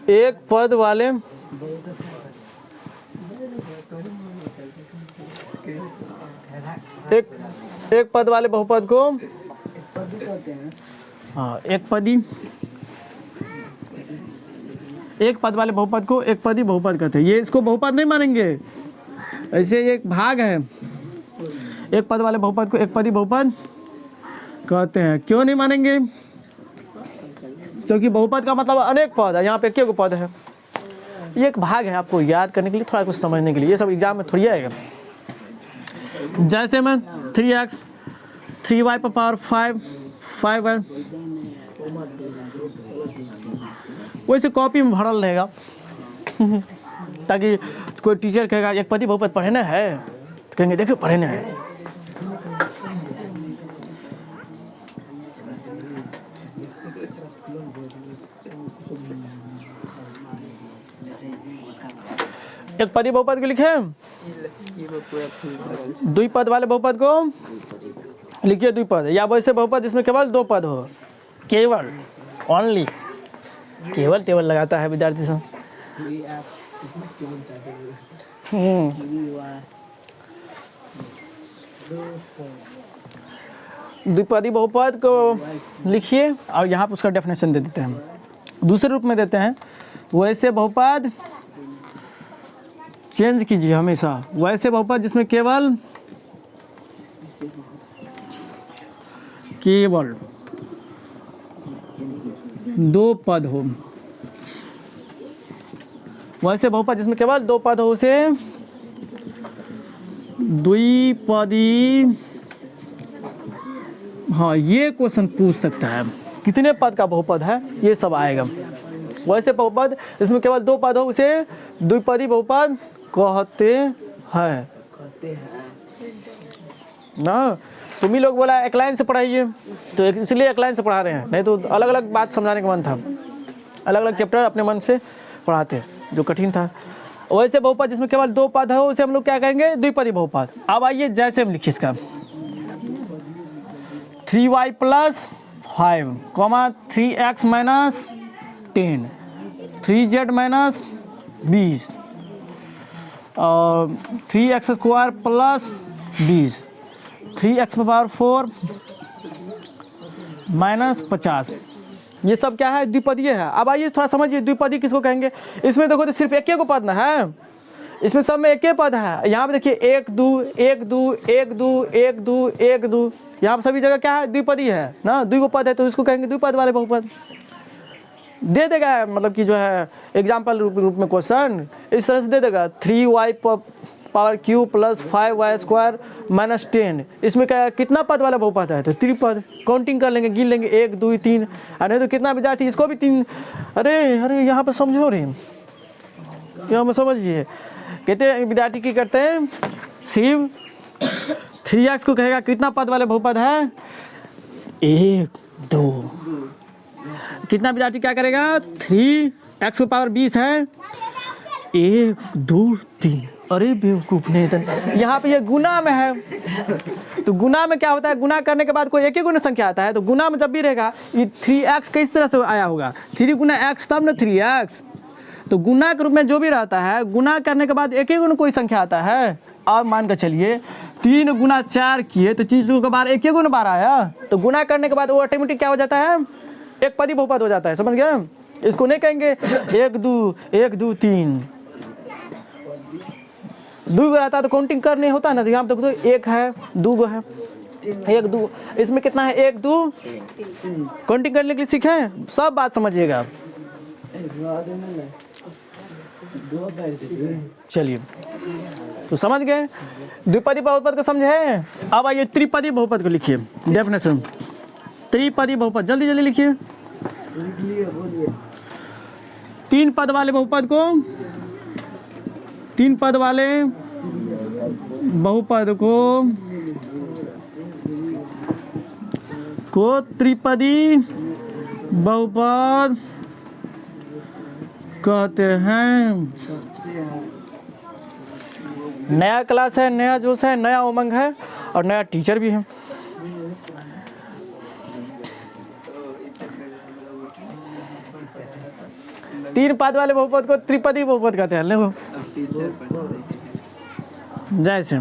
एक पद वाले एक पद वाले बहुपद को हाँ एक पद वाले बहुपद को एक पदी बहुपद कहते हैं। ये इसको बहुपद नहीं मानेंगे, ऐसे एक भाग है। एक पद वाले बहुपद को एक पदी बहुपद कहते हैं। क्यों नहीं मानेंगे? क्योंकि बहुपद का मतलब अनेक पद है, यहाँ पे एक पद है। ये एक भाग है, आपको याद करने के लिए, थोड़ा कुछ समझने के लिए। ये सब एग्जाम में थोड़ी आएगा। जैसे मैं 3x 3y पर पावर 5 है, वैसे कॉपी में भरल रहेगा ताकि कोई टीचर कहेगा एक पदी बहुपद पढ़े ना है, तो कहेंगे देखो पढ़े ना है। एक पदी बहुपद को लिखे, द्विपद वाले बहुपद को लिखिए द्विपद, या वैसे बहुपद जिसमें केवल दो पद हो, केवल ओनली, केवल टेबल लगाता है विद्यार्थी सब। द्विपदी बहुपद को लिखिए और यहाँ पर उसका डेफिनेशन दे देते हैं, दूसरे रूप में देते हैं। वैसे बहुपद चेंज कीजिए हमेशा, वैसे बहुपद जिसमें केवल दो पद हो, वैसे बहुपद जिसमें केवल दो पद हो उसे द्विपदी। हाँ ये क्वेश्चन पूछ सकता है, कितने पद का बहुपद है, ये सब आएगा। वैसे बहुपद जिसमें केवल दो पद हो उसे द्विपदी बहुपद कहते हैं ना। तुम ही लोग बोला एक लाइन से पढ़ाइए, तो इसलिए एक लाइन से पढ़ा रहे हैं, नहीं तो अलग अलग बात समझाने का मन था, अलग अलग चैप्टर अपने मन से पढ़ाते जो कठिन था। वैसे बहुपद जिसमें केवल दो पद हो उसे हम लोग क्या कहेंगे? द्विपदी बहुपद। अब आइए जैसे हम लिखिए इसका 3y + 5, 3x - 10, 3z - 20 और 3x² + 20, 3x पर पावर 4 - 50। ये सब क्या है? द्विपदीय है। अब आइए थोड़ा समझिए द्विपदी किसको कहेंगे। इसमें देखो तो सिर्फ एक ही को पद ना है, इसमें सब में एक ही पद है। यहाँ पे देखिए 1 2 1 2 1 2 1 2 1 2, यहाँ पर सभी जगह क्या है? द्विपदी है ना, द्वि पद है, तो इसको कहेंगे द्विपद वाले बहुपद। दे देगा मतलब कि जो है एग्जाम्पल रूप में क्वेश्चन इस तरह से दे देगा 3y पावर क्यू + 5y² - 10। इसमें क्या कितना पद वाला बहुपद है? तो त्रिपद। काउंटिंग कर लेंगे, गिन लेंगे 1 2 3, अरे तो कितना विद्यार्थी इसको भी 3। अरे यहाँ पर समझो रे, यहाँ में समझिए। कहते हैं विद्यार्थी की करते हैं शिव 3x को कहेगा कितना पद वाले बहुपद है? 1 2। कितना विद्यार्थी क्या करेगा? 3x की पावर 20 है, 1 2 3। अरे बेवकूफ ने यहाँ पे ये गुना में है, तो गुना में क्या होता है? गुना करने के बाद कोई एक ही गुना संख्या आता है, तो गुना में जब भी रहेगा ये 3x किस तरह से आया होगा? 3 × x तब ना 3x। तो गुना के रूप में जो भी रहता है, गुना करने के बाद एक ही गुना कोई संख्या आता है। अब मान कर चलिए 3 × 4 किए तो चीज़ों के बार एक ही गुना बार आया, तो गुना करने के बाद वो ऑटोमेटिक क्या हो जाता है? एक पदी बहुपद हो जाता है। समझ गए? इसको नहीं कहेंगे 1 2 3। दो रहता है तो काउंटिंग कर नहीं होता ना, तो यहाँ पे देखो 1 है 2 है 1 2, इसमें कितना है? 1 2। काउंटिंग करने के लिए सीखें, सब बात समझिएगा। चलिए तो समझ गए द्विपदी बहुपद को समझे। अब आइए त्रिपदी बहुपद को लिखिए डेफिनेशन। त्रिपदी बहुपद जल्दी जल्दी लिखिए। 3 पद वाले बहुपद को, 3 पद वाले बहुपद को त्रिपदी बहुपद कहते हैं। नया क्लास है, नया जोश है, नया उमंग है और नया टीचर भी है। तीन पद वाले बहुपद को त्रिपदी बहुपद कहते हैं। देखो जैसे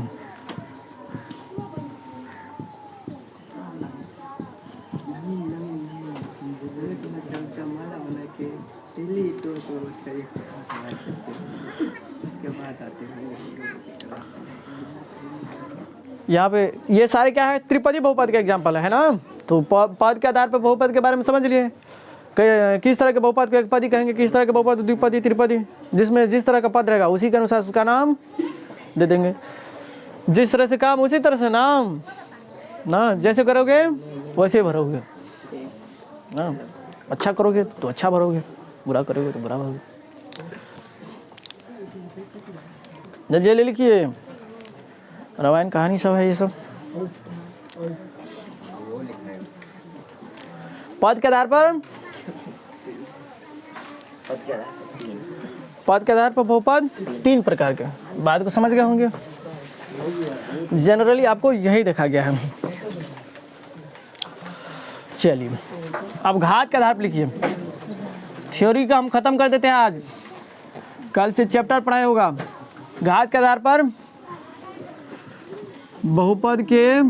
पहले तो चलिए सवाल करते हैं, उसके बाद आते हैं। यहाँ पे ये सारे क्या है, त्रिपदी बहुपद का एग्जाम्पल है ना। तो पद के आधार पर बहुपद के बारे में समझ लिए। किस तरह के बहुपद को एक पदी कहेंगे, किस तरह के बहुपद द्विपदी त्रिपदी, जिसमें जिस तरह का पद रहेगा उसी के अनुसार उसका नाम दे देंगे। जिस तरह से काम उसी तरह से नाम ना, जैसे करोगे वैसे भरोगे ना। अच्छा करोगे तो अच्छा भरोगे, बुरा करोगे तो बुरा भरोगे। जल्दी ले लिखिए, रामायण कहानी सब है ये सब। पद के आधार पर बहुपद 3 प्रकार के। बात को समझ गए होंगे। जनरली आपको यही देखा गया है। चलिए अब घात के आधार पर लिखिए। थ्योरी का हम खत्म कर देते हैं आज, कल से चैप्टर पढ़ाया होगा। घात के आधार पर बहुपद के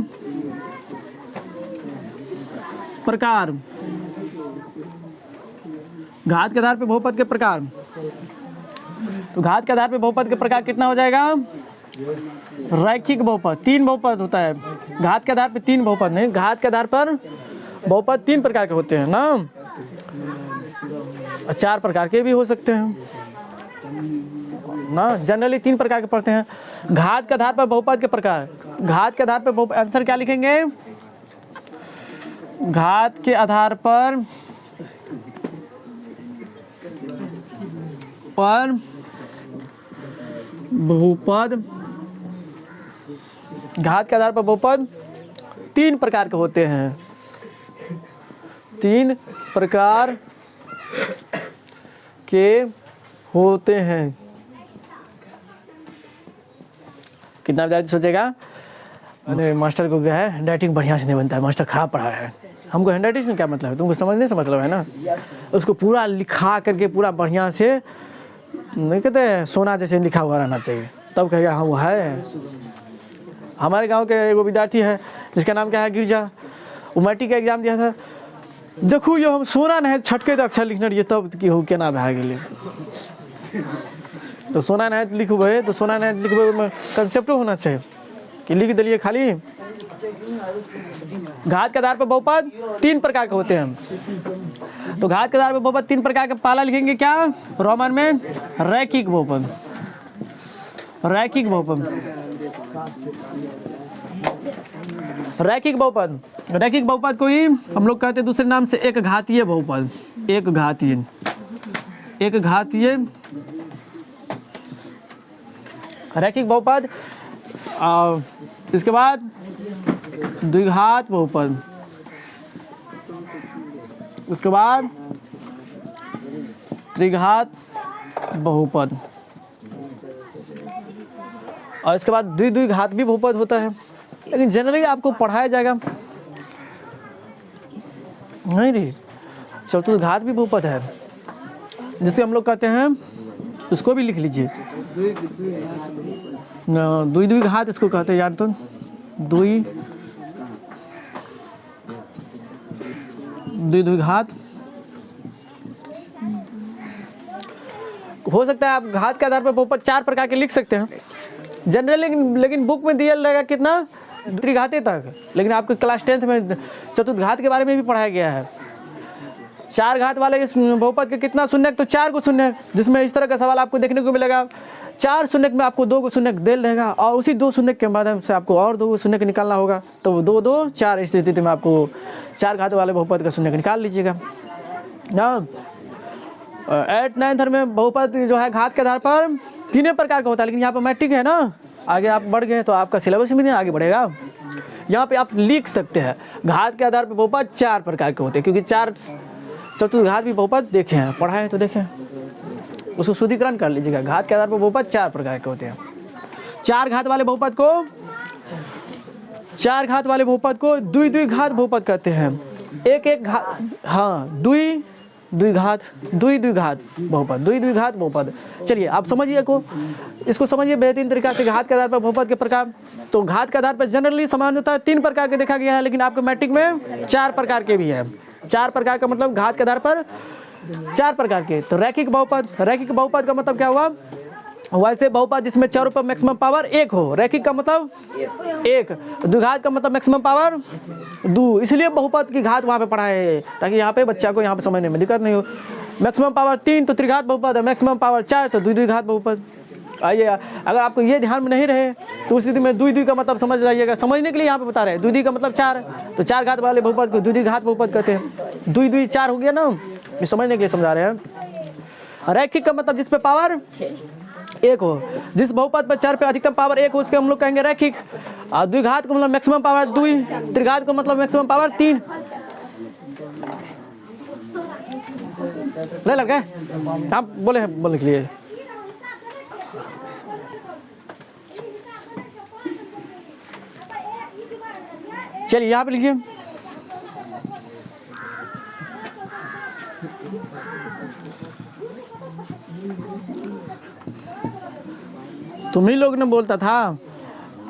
प्रकार, घात के आधार पर बहुपद के प्रकार। तो घात के आधार पर बहुपद के प्रकार कितना हो जाएगा? रैखिक बहुपद 3 बहुपद होता है। घात के आधार पर 3 बहुपद नहीं, घात के आधार पर बहुपद 3 प्रकार के होते हैं ना, 4 प्रकार के भी हो सकते हैं ना। जनरली 3 प्रकार के पढ़ते हैं। घात के आधार पर बहुपद के प्रकार, घात के आधार पर आंसर क्या लिखेंगे? घात के आधार पर बहुपद, घात के आधार पर बहुपद 3 प्रकार के होते हैं। 3 प्रकार के होते हैं। कितना विद्यार्थी सोचेगा अरे मास्टर को क्या है, हैंडराइटिंग बढ़िया से नहीं बनता है, मास्टर खराब पढ़ा रहा है। हमको हैंडराइटिंग से क्या मतलब है, तुमको समझने से मतलब है ना। उसको पूरा लिखा करके पूरा बढ़िया से, नहीं कहते सोना जैसे लिखा हुआ रहना चाहिए, तब कहेगा हाँ वो है। हमारे गांव के एगो विद्यार्थी है जिसका नाम क्या है, गिरजा। वो मैट्रिक का एग्जाम दिया था। देखू यो हम सोना नहीं छटके तो अक्षर लिखना रहिए, तब कि हो केना भए गेलै। तो सोना नहीं लिखबै तो सोना नहीं लिखबै में कंसेप्टो होना चाहिए कि लिख दिलिए खाली। घात के आधार पर बहुपद 3 प्रकार के होते हैं। तो घात के आधार पर बहुपद 3 प्रकार के, पहला लिखेंगे क्या रोमन में? रैखिक बहुपद। रैखिक बहुपद, रैखिक बहुपद, रैखिक बहुपद को ही हम लोग कहते हैं दूसरे नाम से एक घातीय बहुपद। एक घातीय, एक घातीय रैखिक बहुपद। इसके बाद द्विघात बहुपद, उसके बाद त्रिघात बहुपद, और इसके बाद द्विघात भी बहुपद होता है। लेकिन जनरली आपको पढ़ाया जाएगा नहीं रे, चतुर्घात भी बहुपद है जिससे हम लोग कहते हैं, उसको भी लिख लीजिए। द्विघात इसको कहते हैं यार, तो द्विघात हो सकता है। आप घात के आधार पर बहुपद 4 प्रकार के लिख सकते हैं जनरली, लेकिन बुक में दिया रहेगा कितना, त्रिघाते तक। लेकिन आपके क्लास 10th में चतुर्घात के बारे में भी पढ़ाया गया है। 4 घात वाले इस बहुपद के कितना शून्यक, तो 4 को शून्यक, जिसमें इस तरह का सवाल आपको देखने को मिलेगा। 4 शून्यक में आपको 2 को शून्यक दे रहेगा, और उसी 2 शून्यक के माध्यम से आपको और 2 शून्यक निकालना होगा। तो 2 2 4 स्थिति में आपको 4 घात वाले बहुपद का शून्यक निकाल लीजिएगा ना। 8th 9th में बहुपद जो है घात के आधार पर 3 प्रकार का होता है। लेकिन यहाँ पर मैट्रिक है ना, आगे आप बढ़ गए तो आपका सिलेबस में नहीं आगे बढ़ेगा। यहाँ पे आप लिख सकते हैं घात के आधार पर बहुपद 4 प्रकार के होते हैं, क्योंकि 4 चतुर्घात भी बहुपद देखे हैं, पढ़ा है तो देखें, उसको शुद्धिकरण कर लीजिएगा। घात के आधार पर बहुपद 4 प्रकार के होते हैं। 4 घात वाले बहुपद को, 4 घात वाले बहुपद को द्विघात बहुपद कहते हैं। एक घात, हाँ द्विघात बहुपद, द्विघात बहुपद। चलिए आप समझिए को, इसको समझिए बेहतरीन तरीका से। घात के आधार पर बहुपद के प्रकार, तो घात के आधार पर जनरली सामान्यतः 3 प्रकार के देखा गया है, लेकिन आपके मैट्रिक में 4 प्रकार के भी है। 4 प्रकार का मतलब घात के आधार पर 4 प्रकार के। तो रैखिक बहुपद, रैखिक बहुपद का मतलब क्या हुआ? वैसे बहुपद जिसमें चारों पर मैक्सिमम पावर 1 हो। रैखिक का मतलब 1, द्विघात का मतलब मैक्सिमम पावर 2, इसलिए बहुपद की घात वहाँ पे पढ़ा है ताकि यहाँ पे बच्चा को यहाँ पे समझने में दिक्कत नहीं हो। मैक्सिमम पावर 3 तो त्रिघात बहुपद है, मैक्सिमम पावर 4 तो द्विघात बहुपद। आइए, अगर आपको ये ध्यान में नहीं रहे तो उस स्थिति में द्वि का मतलब समझ लाइएगा। समझने के लिए यहाँ पे बता रहे हैं, द्वि का मतलब 4, तो 4 घात वाले बहुपद को द्विघात बहुपद कहते हैं। द्वि 4 हो गया ना, ये समझने के लिए समझा रहे हैं। रैखिक का मतलब जिस पे पावर 1 हो, जिस बहुपद पर 4 पे अधिकतम पावर 1 हो उसके हम लोग कहेंगे रैखिक। और द्विघात को मतलब मैक्सिमम पावर 2, त्रिघात को मतलब मैक्सिमम पावर 3। ले लगे आप बोले हैं बोलने के लिए। चलिए यहाँ पे लिखिए, तुम ही लोग ने बोलता था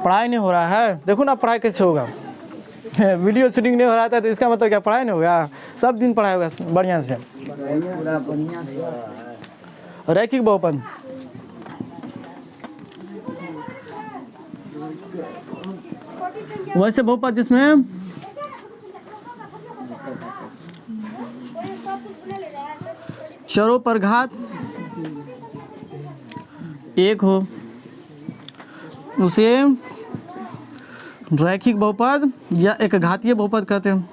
पढ़ाई नहीं हो रहा है। देखो ना पढ़ाई कैसे होगा, वीडियो शूटिंग नहीं हो रहा था तो इसका मतलब क्या पढ़ाई नहीं होगा? सब दिन पढ़ाई होगा बढ़िया से। पूरा बढ़िया से हो रहा है। रैखिक बहुपद, वैसे बहुपद जिसमें चारों पर घात 1 हो उसे रैखिक बहुपद या एक घातीय बहुपद कहते हैं।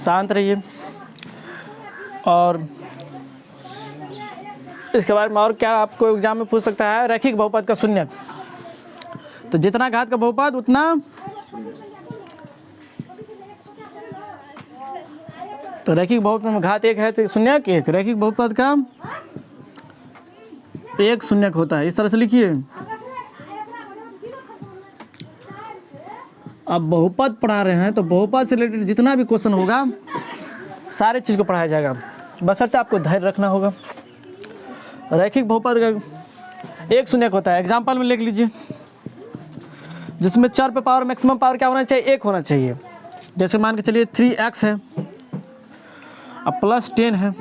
शांत रहिए। और इसके बारे में और क्या आपको एग्जाम में पूछ सकता है? रैखिक बहुपद का शून्यक, तो जितना घात का बहुपद उतना तो रैखिक बहुपद में घात 1 है तो शून्यक 1। रैखिक बहुपद का 1 शून्यक होता है। इस तरह से लिखिए। अब बहुपद पढ़ा रहे हैं तो बहुपद से रिलेटेड जितना भी क्वेश्चन होगा सारे चीज़ को पढ़ाया जाएगा, बशर्ते आपको धैर्य रखना होगा। रैखिक बहुपद का 1 शून्यक होता है। एग्जाम्पल में लिख लीजिए, जिसमें 4 पे पावर मैक्सिमम पावर क्या होना चाहिए? 1 होना चाहिए। जैसे मान के चलिए 3x है अब प्लस 10 है।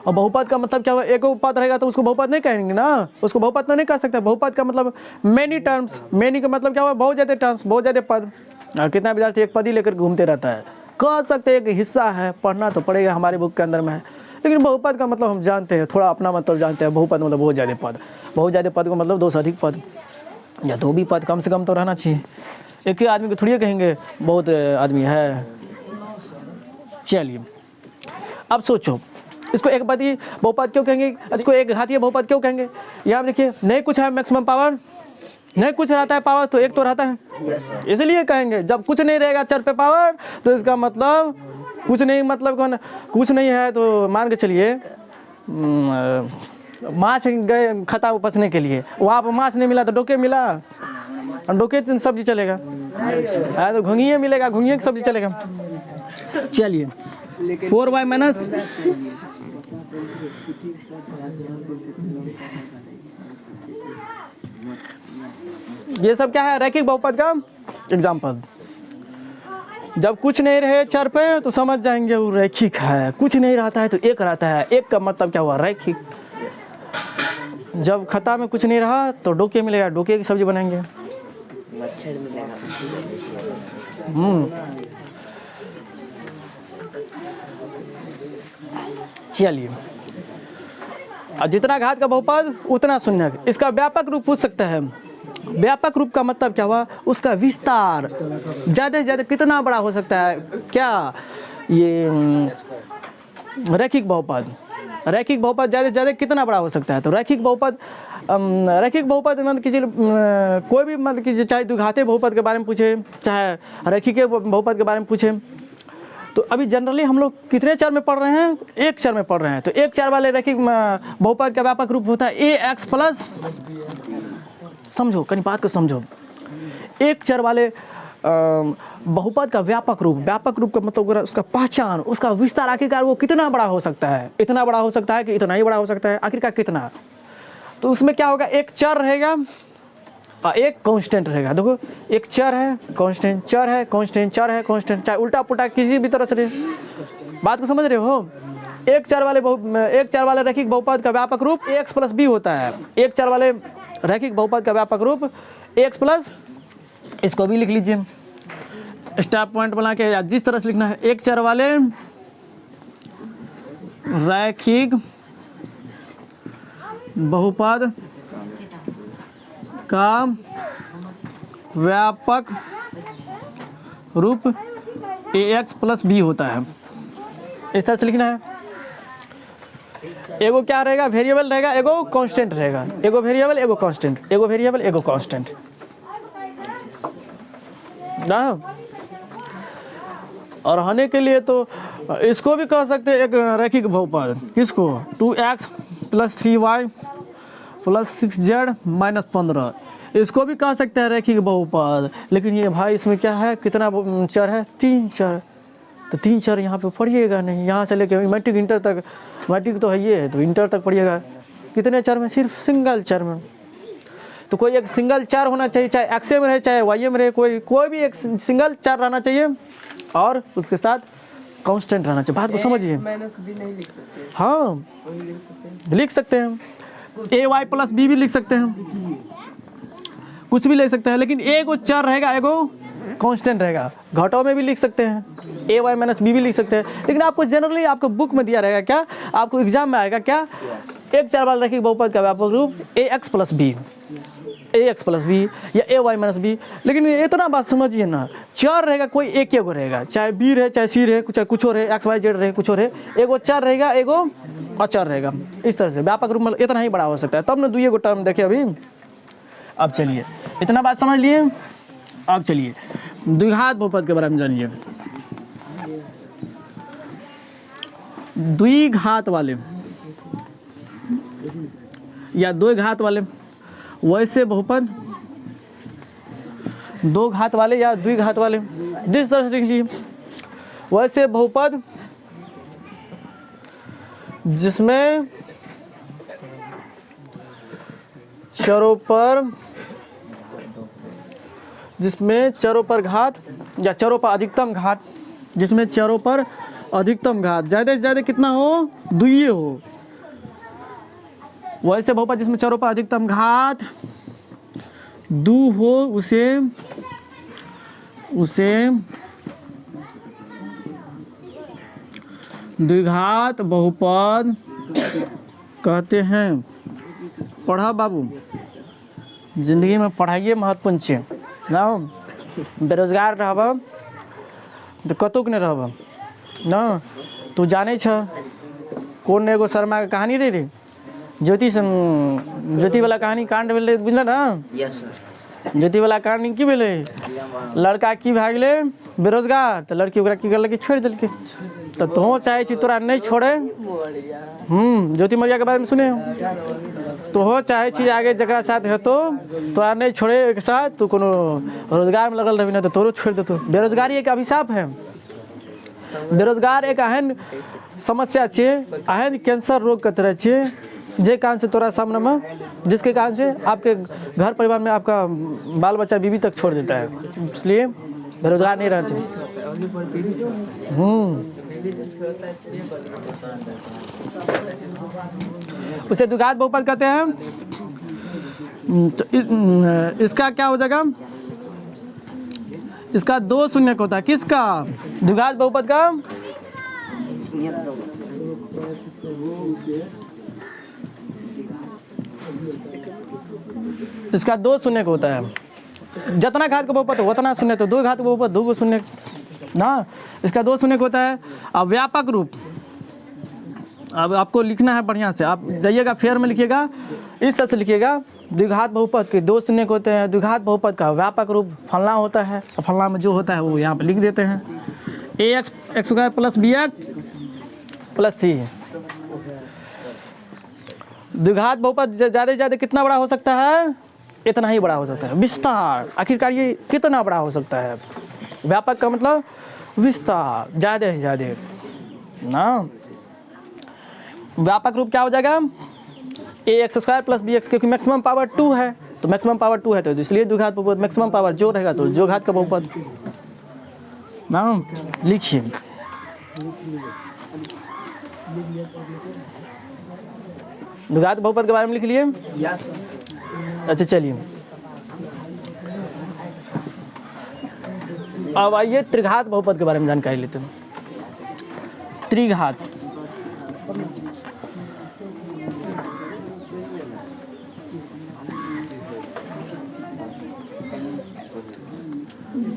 और बहुपद का मतलब क्या हुआ? एक उपपद रहेगा तो उसको बहुपद नहीं कहेंगे ना, उसको बहुपद तो नहीं कह सकते। बहुपद का मतलब मेनी टर्म्स, मेनी का मतलब क्या हुआ? बहुत ज़्यादा टर्म्स, बहुत ज़्यादा पद। कितना विद्यार्थी एक पद ही लेकर घूमते रहता है। कह सकते एक हिस्सा है, पढ़ना तो पड़ेगा, हमारे बुक के अंदर में है। लेकिन बहुपद का मतलब हम जानते हैं, थोड़ा अपना मतलब जानते हैं। बहुपद मतलब बहुत ज़्यादा पद, बहुत ज़्यादा पद का मतलब 2 से अधिक पद या 2 भी पद कम से कम तो रहना चाहिए। एक ही आदमी को थोड़ी कहेंगे बहुत आदमी है। चलिए अब सोचो, इसको एक पदी बहुपद क्यों कहेंगे? इसको एक घातीय बहुपद क्यों कहेंगे? यहाँ देखिए, नहीं कुछ है मैक्सिमम पावर, नहीं कुछ रहता है पावर तो 1 तो रहता है, इसलिए कहेंगे। जब कुछ नहीं रहेगा 4 पे पावर तो इसका मतलब कुछ नहीं, मतलब कौन कुछ नहीं है तो मान के चलिए माछ गए खता उपसने के लिए, वहाँ पर माछ नहीं मिला तो डोके मिला, डोके सब्जी चलेगा, तो घुंघिए मिलेगा, घुंघिए की सब्जी चलेगा। चलिए 4y माइनस ये सब क्या है? रैखिक बहुपद का एग्जाम्पल। जब कुछ नहीं रहे 4 पे तो समझ जाएंगे वो रैखिक है। कुछ नहीं रहता है तो 1 रहता है। 1 का मतलब क्या हुआ? रैखिक। जब खता में कुछ नहीं रहा तो डोके मिलेगा, डोके की सब्जी बनाएंगे। मच्छर मिलेगा। चलिए, और जितना घात का बहुपद उतना शून्यक। इसका व्यापक रूप पूछ सकता है। व्यापक रूप का मतलब क्या हुआ? उसका विस्तार ज़्यादा से ज़्यादा कितना बड़ा हो सकता है? क्या ये रैखिक बहुपद, रैखिक बहुपद ज़्यादा से ज़्यादा कितना बड़ा हो सकता है? तो रैखिक बहुपद मतलब कीजिए कोई भी मतलब कीजिए, चाहे द्विघातीय बहुपद के बारे में पूछे, चाहे रैखिक बहुपद के बारे में पूछे, तो अभी जनरली हम लोग कितने चर में पढ़ रहे हैं? 1 चर में पढ़ रहे हैं। तो 1 चर वाले रैखिक बहुपद का व्यापक रूप होता है ax प्लस, समझो कहीं बात को समझो, 1 चर वाले बहुपद का व्यापक रूप का मतलब उसका पहचान, उसका विस्तार, आखिरकार वो कितना बड़ा हो सकता है? इतना बड़ा हो सकता है कि इतना ही बड़ा हो सकता है? आखिरकार कितना? तो उसमें क्या होगा? 1 चर रहेगा, और एक कांस्टेंट रहेगा। देखो एक चर है कांस्टेंट, चर है कांस्टेंट, चर है कांस्टेंट, चाहे उल्टा पुल्टा किसी भी तरह से रहे। बात को समझ रहे हो? एक चर वाले रैखिक बहुपद का व्यापक रूप ax प्लस बी होता है। एक चर वाले रैखिक बहुपद का व्यापक रूप ax प्लस, इसको भी लिख लीजिए स्टॉप पॉइंट बना के, या जिस तरह से लिखना है। एक चर वाले रैखिक बहुपद का व्यापक रूप ax प्लस बी होता है। इस तरह से लिखना है। एगो क्या रहेगा? वेरिएबल रहेगा, एगो कांस्टेंट रहेगा। एगो वेरिएबल एगो कांस्टेंट, एगो वेरिएबल एगो कांस्टेंट ना। और होने के लिए तो इसको भी कह सकते हैं एक रैखिक बहुपद। किसको? 2x plus 3y plus 6z minus 15, इसको भी कह सकते हैं रैखिक बहुपद। लेकिन ये भाई इसमें क्या है, कितना चर है? 3 चर। तो 3 चर यहाँ पे पढ़िएगा नहीं। यहाँ से लेके मैट्रिक इंटर तक, मैट्रिक तो है ये है तो इंटर तक पढ़िएगा कितने चर में? सिर्फ सिंगल चर में। तो कोई एक सिंगल चर होना चाहिए, चाहे एक्स में रहे चाहे वाई में रहे, कोई भी एक सिंगल चर रहना चाहिए और उसके साथ कांस्टेंट रहना चाहिए। बात को समझिए। माइनस बी नहीं लिख सकते? हाँ वही लिख सकते हैं। लिख सकते हैं, ए वाई प्लस बी भी लिख सकते हैं, कुछ भी ले सकते हैं। लेकिन एगो चर रहेगा, एगो कांस्टेंट रहेगा। घटों में भी लिख सकते हैं, ए वाई माइनस बी भी लिख सकते हैं। लेकिन आपको जनरली आपको बुक में दिया रहेगा क्या, आपको एग्जाम में आएगा क्या, एक चर वाला रैखिक बहुपद का व्यापक रूप ए एक्स प्लस बी, ए एक्स प्लस बी या ए वाई माइनस बी। लेकिन इतना बात समझिए ना, चर रहेगा कोई एक एगो रहेगा, चाहे बी रहे चाहे सी रहे, चाहे कुछ और रहे, एक्स वाई जेड रहे, कुछ और रहे, एगो चर रहेगा एगो अचर रहेगा। इस तरह से व्यापक रूप में इतना ही बड़ा हो सकता है। तब ना 2 टर्म देखे अभी। अब चलिए इतना बात समझ लिए। अब चलिए द्विघात बहुपद के बारे में जानिए। द्विघात वाले या दो घात वाले, वैसे बहुपद, दो घात वाले या द्विघात वाले, जिस तरह से लिख लीजिए। वैसे बहुपद जिसमें चरों पर घात या चरों पर अधिकतम घात, जिसमें चरों पर अधिकतम घात ज़्यादा से ज़्यादा कितना हो? 2 हो। वैसे बहुपद जिसमें चरों पर अधिकतम घात 2 हो, उसे द्विघात बहुपद कहते हैं। पढ़ा बाबू, जिंदगी में पढ़ाइए महत्वपूर्ण छै ना। बेरोजगार रहब तो कतुक नहीं रहब ना। तू जाने छ कौन एगो शर्मा के कहानी रही, ज्योति वाला कहानी कांड भेलै, बुझल ना? Yes sir. ज्योति वाला कहानी की भेलै, लड़का की भए गेलै बेरोजगार, तो लड़की ओकरा की करलकै, छोड़ि देलकै। तो तोहो चाहे छी तोरा नहीं छोड़े। ज्योति मौर्या के बारे में सुने हो? तोहो चाहे छी आगे जकरा साथ हेतो तोरा नहीं छोड़े एक साथ, तू कोनो रोजगार में लगल रहबी ना तो तोरो छोड़ देतो। बेरोजगारी एक अभिशाप है। बेरोजगार एक एहन समस्या छै, एहन कैंसर रोग के तरह छै, जे कारण से तोरा सामने में, जिसके कारण से आपके घर परिवार में आपका बाल बच्चा बीवी तक छोड़ देता है। इसलिए बेरोजगार नहीं रहना चाहिए। उसे द्विघात बहुपद कहते हैं। तो इसका क्या हो जाएगा? इसका 2 शून्य होता है। किसका? द्विघात बहुपद का इसका 2 शून्य होता है। जितना घात का बहुपद उतना शून्य, तो 2 घात का बहुपद 2 शून्य ना। इसका 2 शून्य होता है। अब व्यापक रूप, अब आपको लिखना है बढ़िया से, आप जाइएगा फेयर में लिखिएगा, इस तरह से लिखिएगा। द्विघात बहुपद के 2 शून्य होते हैं। द्विघात बहुपद का व्यापक रूप फलना होता है, और फलना में जो होता है वो यहाँ पे लिख देते हैं। ax² plus bx plus c। द्विघात बहुपद ज़्यादा से ज़्यादा कितना बड़ा हो सकता है? इतना ही बड़ा हो सकता है। विस्तार, आखिरकार ये कितना बड़ा हो सकता है? व्यापक का मतलब विस्तार, ज़्यादा से ज़्यादा ना। व्यापक रूप क्या हो जाएगा? A X square plus B X, क्योंकि मैक्सिमम पावर 2 है तो मैक्सिमम पावर 2 है तो इसलिए द्विघात बहुपद। मैक्सिमम पावर जो रहेगा तो जो घात का बहुपद। नाम लिखिए। द्विघात बहुपद के बारे में लिख लिए। अच्छा चलिए, अब आइए त्रिघात बहुपद के बारे में जानकारी लेते हैं। त्रिघात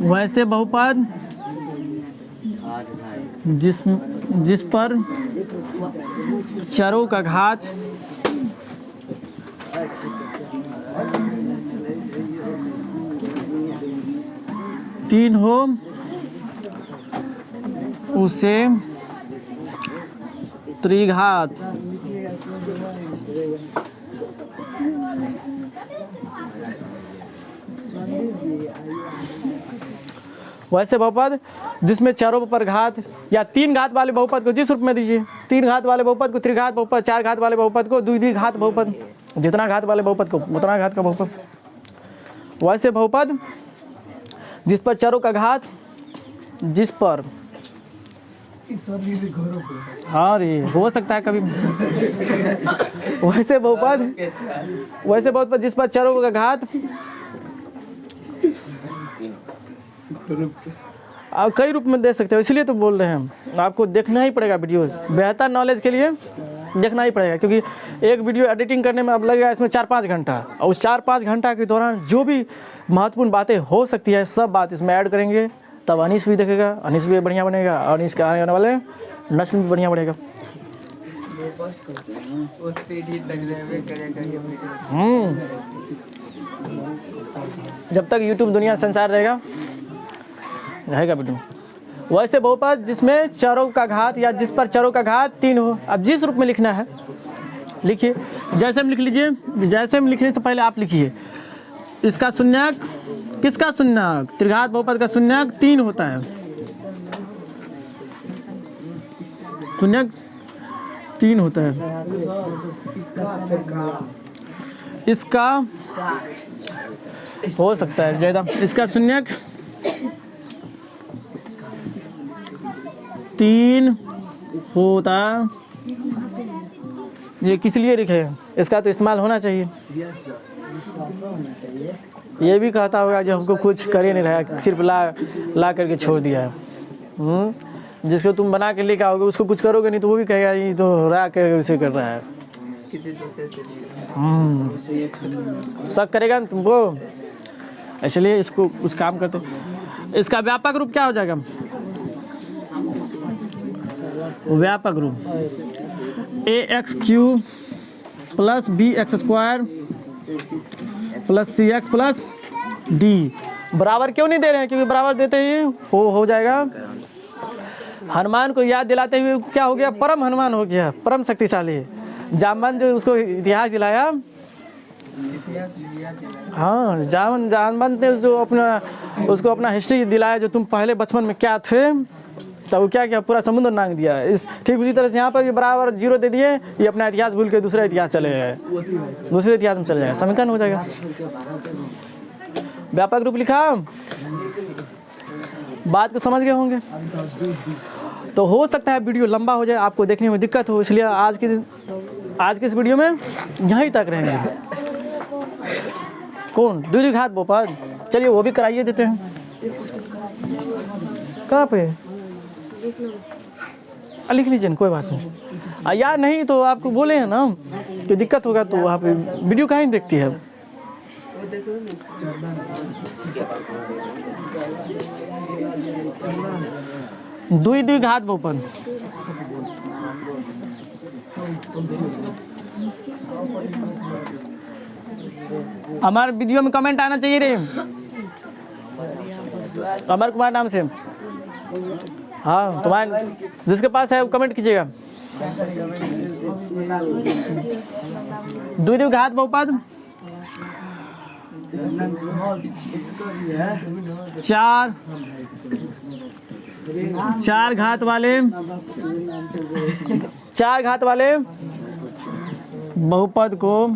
वैसे बहुपद जिस पर चरों का घात तीन हो उसे त्रिघात वैसे बहुपद जिसमें चारों पर घात या तीन घात वाले बहुपद को जिस रूप में दीजिए, तीन घात वाले बहुपद को त्रिघात बहुपद, चार घात वाले बहुपद को द्विघात बहुपद, जितना घात वाले बहुपद को उतना घात का बहुपद। वैसे बहुपद जिस पर चारों का घात, जिस पर हाँ रे हो सकता है कभी। वैसे बहुपद जिस पर चारों का घात आप कई रूप में दे सकते हो, इसलिए तो बोल रहे हैं। आपको देखना ही पड़ेगा वीडियो, बेहतर नॉलेज के लिए देखना ही पड़ेगा, क्योंकि एक वीडियो एडिटिंग करने में अब लगेगा इसमें 4-5 घंटा, और उस 4-5 घंटा के दौरान जो भी महत्वपूर्ण बातें हो सकती है सब बात इसमें ऐड करेंगे, तब अनीस भी देखेगा, अनीस भी बढ़िया बनेगा, और अनीस के आने वाले नस्ल भी बढ़िया बढ़ेगा। जब तक यूट्यूब दुनिया संसार रहेगा वीडियो। वैसे बहुपद जिसमें चरों का घात या जिस पर चरों का घात 3 हो। अब जिस रूप में लिखना है लिखिए, जैसे में लिख लीजिए। जैसे में लिखने से पहले आप लिखिए इसका शून्यक, किसका शून्यक? त्रिघात बहुपद का शून्यक 3 होता है। शून्यक 3 होता है। इसका हो सकता है ज़्यादा, इसका शून्यक 3 होता। ये किस लिए लिखे हैं? इसका तो इस्तेमाल होना चाहिए। ये भी कहता होगा जो हमको कुछ कर ही नहीं रहा है, सिर्फ ला करके छोड़ दिया है। जिसको तुम बना के लेके आओगे उसको कुछ करोगे नहीं तो वो भी कहेगा ये तो ला करके उसे कर रहा है। शक करेगा ना तुमको, इसलिए इसको कुछ काम करते। इसका व्यापक रूप क्या हो जाएगा? व्यापक रूप ax³ plus bx² plus cx plus d। बराबर क्यों नहीं दे रहे हैं? क्योंकि बराबर देते ही हो जाएगा। हनुमान को याद दिलाते हुए क्या हो गया? परम हनुमान हो गया, परम शक्तिशाली। जामवन जो उसको इतिहास दिलाया, हाँ जामवन ने जो उसको अपना हिस्ट्री दिलाया, जो तुम पहले बचपन में क्या थे, तब वो क्या किया? पूरा समुद्र नांग दिया। इस ठीक उसी तरह से यहाँ पर भी बराबर 0 दे दिए, ये अपना इतिहास भूल के दूसरा इतिहास चले गए, दूसरे इतिहास में चले जाएगा, समीकरण हो जाएगा। व्यापक रूप लिखा, बात को समझ गए होंगे। तो हो सकता है वीडियो लंबा हो जाए, आपको देखने में दिक्कत हो, इसलिए आज के इस वीडियो में यहीं तक रहेंगे। कौन? द्विघात बहुपद। चलिए वो भी कराइए देते हैं। कहाँ पे? लिख लीजिए, कोई बात नहीं। यार नहीं तो आपको बोले हैं ना कि दिक्कत होगा तो वहाँ पे वीडियो कहीं देखती है। द्विघात बहुपद हमारे वीडियो में कमेंट आना चाहिए रे, अमर कुमार नाम से। हाँ तुम्हारे जिसके पास है वो कमेंट कीजिएगा। द्विघात बहुपद चार घात वाले बहुपद को,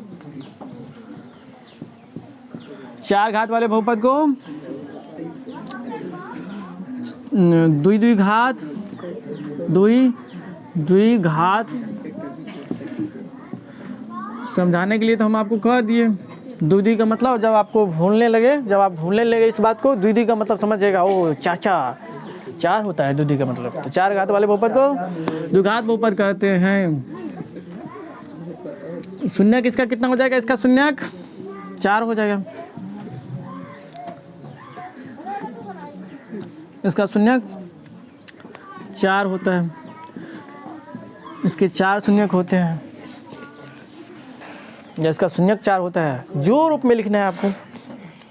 चार घात वाले बहुपद को द्विघात समझाने के लिए तो हम आपको कह दिए। द्विघात का मतलब जब आपको भूलने लगे इस बात को, द्विघात का मतलब समझिएगा, ओ चाचा चार होता है द्विघात का मतलब। तो चार घात वाले बहुपद को द्विघात बहुपद कहते हैं। शून्यक इसका कितना हो जाएगा? इसका शून्यक 4 हो जाएगा। इसका शून्यक 4 होता है, इसके 4 शून्यक होते हैं, या इसका शून्यक 4 होता है। जो रूप में लिखना है आपको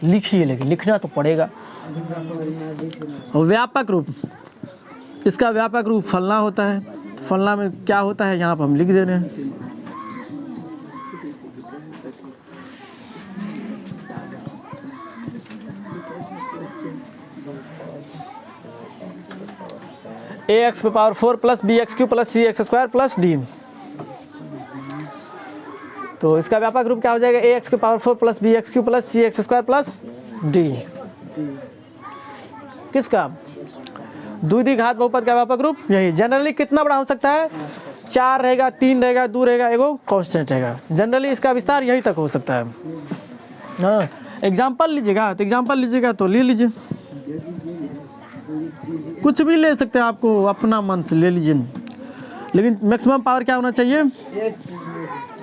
लिखिए, लेकिन लिखना तो पड़ेगा। और व्यापक रूप, इसका व्यापक रूप फलना होता है। फलना में क्या होता है यहाँ पर हम लिख दे रहे हैं। ax पे power 4 plus B X cube plus C X square plus D. तो इसका व्यापक रूप क्या हो जाएगा? ax के power 4 plus B X cube plus C X square plus D. किसका? द्विघात बहुपद का व्यापक रूप यही। जनरली कितना बड़ा हो सकता है? 4 रहेगा, 3 रहेगा, 2 रहेगा, एगो कांस्टेंट रहेगा। जनरली इसका विस्तार यहीं तक हो सकता है। हाँ, एग्जाम्पल लीजिएगा तो ले लीजिए, कुछ भी ले सकते हैं, आपको अपना मन से ले लीजिए, लेकिन मैक्सिमम पावर क्या होना चाहिए?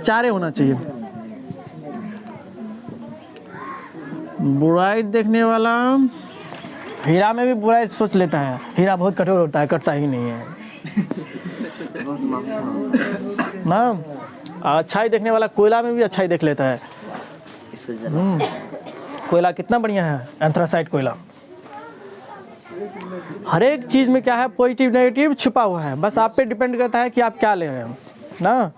4 होना चाहिए। बुराई देखने वाला हीरा में भी बुराई सोच लेता है। हीरा बहुत कठोर होता है, कटता ही नहीं है ना। अच्छाई देखने वाला कोयला में भी अच्छाई देख लेता है। कोयला कितना बढ़िया है, एंथ्रासाइट कोयला। हर एक चीज़ में क्या है? पॉजिटिव नेगेटिव छुपा हुआ है। बस आप पे डिपेंड करता है कि आप क्या ले रहे हैं ना।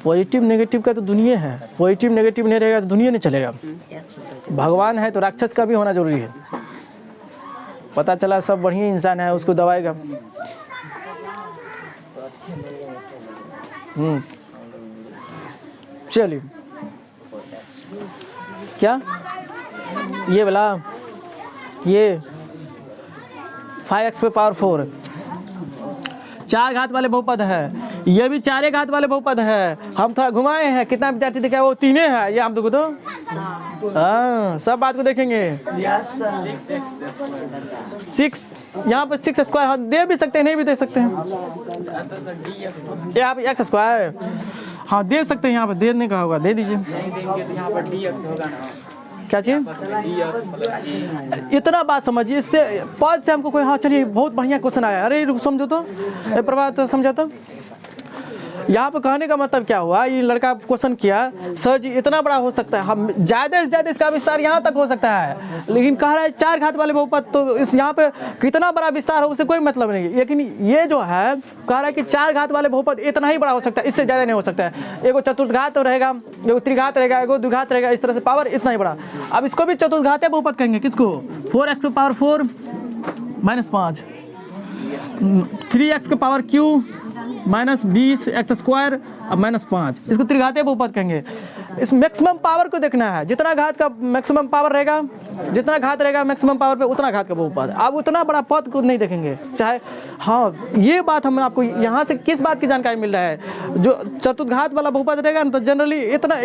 पॉजिटिव नेगेटिव का तो दुनिया है। पॉजिटिव नेगेटिव नहीं रहेगा तो दुनिया नहीं चलेगा। भगवान है तो राक्षस का भी होना जरूरी है। पता चला सब बढ़िया इंसान है, उसको दबाएगा। चलिए, क्या ये वाला, ये 5x पे पावर 4 4 घात वाले बहुपद है। ये भी 4 घात वाले बहुपद है। हम थोड़ा घुमाए हैं, कितना विद्यार्थी देखा वो 3 है। ये हम तो हाँ, सब बात को देखेंगे। 6 यहाँ पे 6 स्क्वायर हम दे भी सकते हैं, नहीं भी दे सकते हैं। यहाँ पे x स्क्वायर हाँ दे सकते हैं, यहाँ पे देने का होगा, दे दीजिए। क्या चाहिए? इतना बात समझिए, इससे पद से हमको कोई, हाँ चलिए बहुत बढ़िया क्वेश्चन आया। अरे रुक समझो तो, प्रभात समझा तो। यहाँ पे कहने का मतलब क्या हुआ? ये लड़का क्वेश्चन किया, सर जी इतना बड़ा हो सकता है, हम ज़्यादा से ज़्यादा इसका विस्तार यहाँ तक हो सकता है, लेकिन कह रहा है 4 घात वाले बहुपद, तो इस यहाँ पे कितना बड़ा विस्तार हो उससे कोई मतलब नहीं है। लेकिन ये जो है कह रहा है कि 4 घात वाले बहुपद इतना ही बड़ा हो सकता है, इससे ज़्यादा नहीं हो सकता है। एगो चतुर्घात रहेगा, एगो त्रिघात रहेगा, एगो द्विघात रहेगा, इस तरह से पावर इतना ही बड़ा। अब इसको भी चतुर्घातीय बहुपद कहेंगे। किसको? 4x पे पावर 4 माइनस 5, 3x के power Q minus 20 x square अब माइनस 5, इसको त्रिघातीय बहुपद कहेंगे। इस मैक्सिमम पावर को देखना है, जितना घात का मैक्सिमम पावर रहेगा, जितना घात रहेगा मैक्सिमम पावर पे उतना घात का बहुपद। अब उतना बड़ा पद को नहीं देखेंगे चाहे। हाँ, ये बात हमें आपको यहाँ से किस बात की जानकारी मिल रहा है? जो चतुर्घात वाला बहुपद रहेगा ना, तो जनरली इतना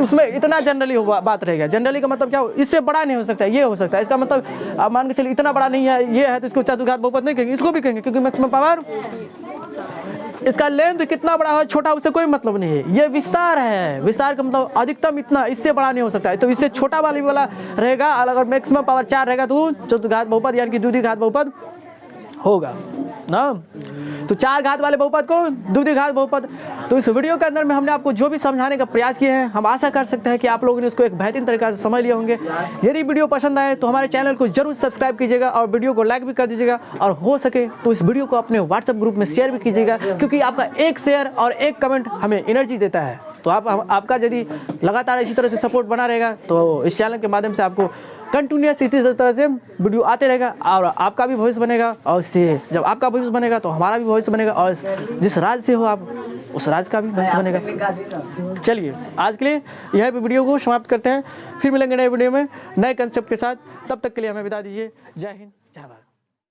उसमें इतना जनरली बात रहेगा। जनरली का मतलब क्या हो? इससे बड़ा नहीं हो सकता, ये हो सकता है। इसका मतलब आप मान के चलिए इतना बड़ा नहीं है, ये है, तो इसको चतुर्घात बहुपद नहीं कहेंगे, इसको भी कहेंगे, क्योंकि मैक्सिमम पावर। इसका लेंथ कितना बड़ा हो छोटा उससे कोई मतलब नहीं है। ये विस्तार है, विस्तार का मतलब अधिकतम इतना, इससे बड़ा नहीं हो सकता है। तो इससे छोटा वाला रहेगा। अगर मैक्सिमम पावर 4 रहेगा तो चतुर्घात बहुपद यानी कि द्विघात बहुपद होगा ना। तो 4 घात वाले बहुपद को द्विघात बहुपद। तो इस वीडियो के अंदर में हमने आपको जो भी समझाने का प्रयास किए हैं, हम आशा कर सकते हैं कि आप लोगों ने उसको एक बेहतरीन तरीके से समझ लिए होंगे। यदि वीडियो पसंद आए तो हमारे चैनल को जरूर सब्सक्राइब कीजिएगा और वीडियो को लाइक भी कर दीजिएगा, और हो सके तो इस वीडियो को अपने व्हाट्सएप ग्रुप में शेयर भी कीजिएगा, क्योंकि आपका एक शेयर और एक कमेंट हमें एनर्जी देता है। तो आपका यदि लगातार इसी तरह से सपोर्ट बना रहेगा तो इस चैनल के माध्यम से आपको कंटिन्यूस इसी तरह से वीडियो आते रहेगा और आपका भी भविष्य बनेगा, और इससे जब आपका भविष्य बनेगा तो हमारा भी भविष्य बनेगा, और जिस राज्य से हो आप उस राज्य का भी भविष्य बनेगा। चलिए आज के लिए यह वीडियो को समाप्त करते हैं, फिर मिलेंगे नए वीडियो में नए कंसेप्ट के साथ। तब तक के लिए हमें विदा दीजिए। जय हिंद, जय भारत।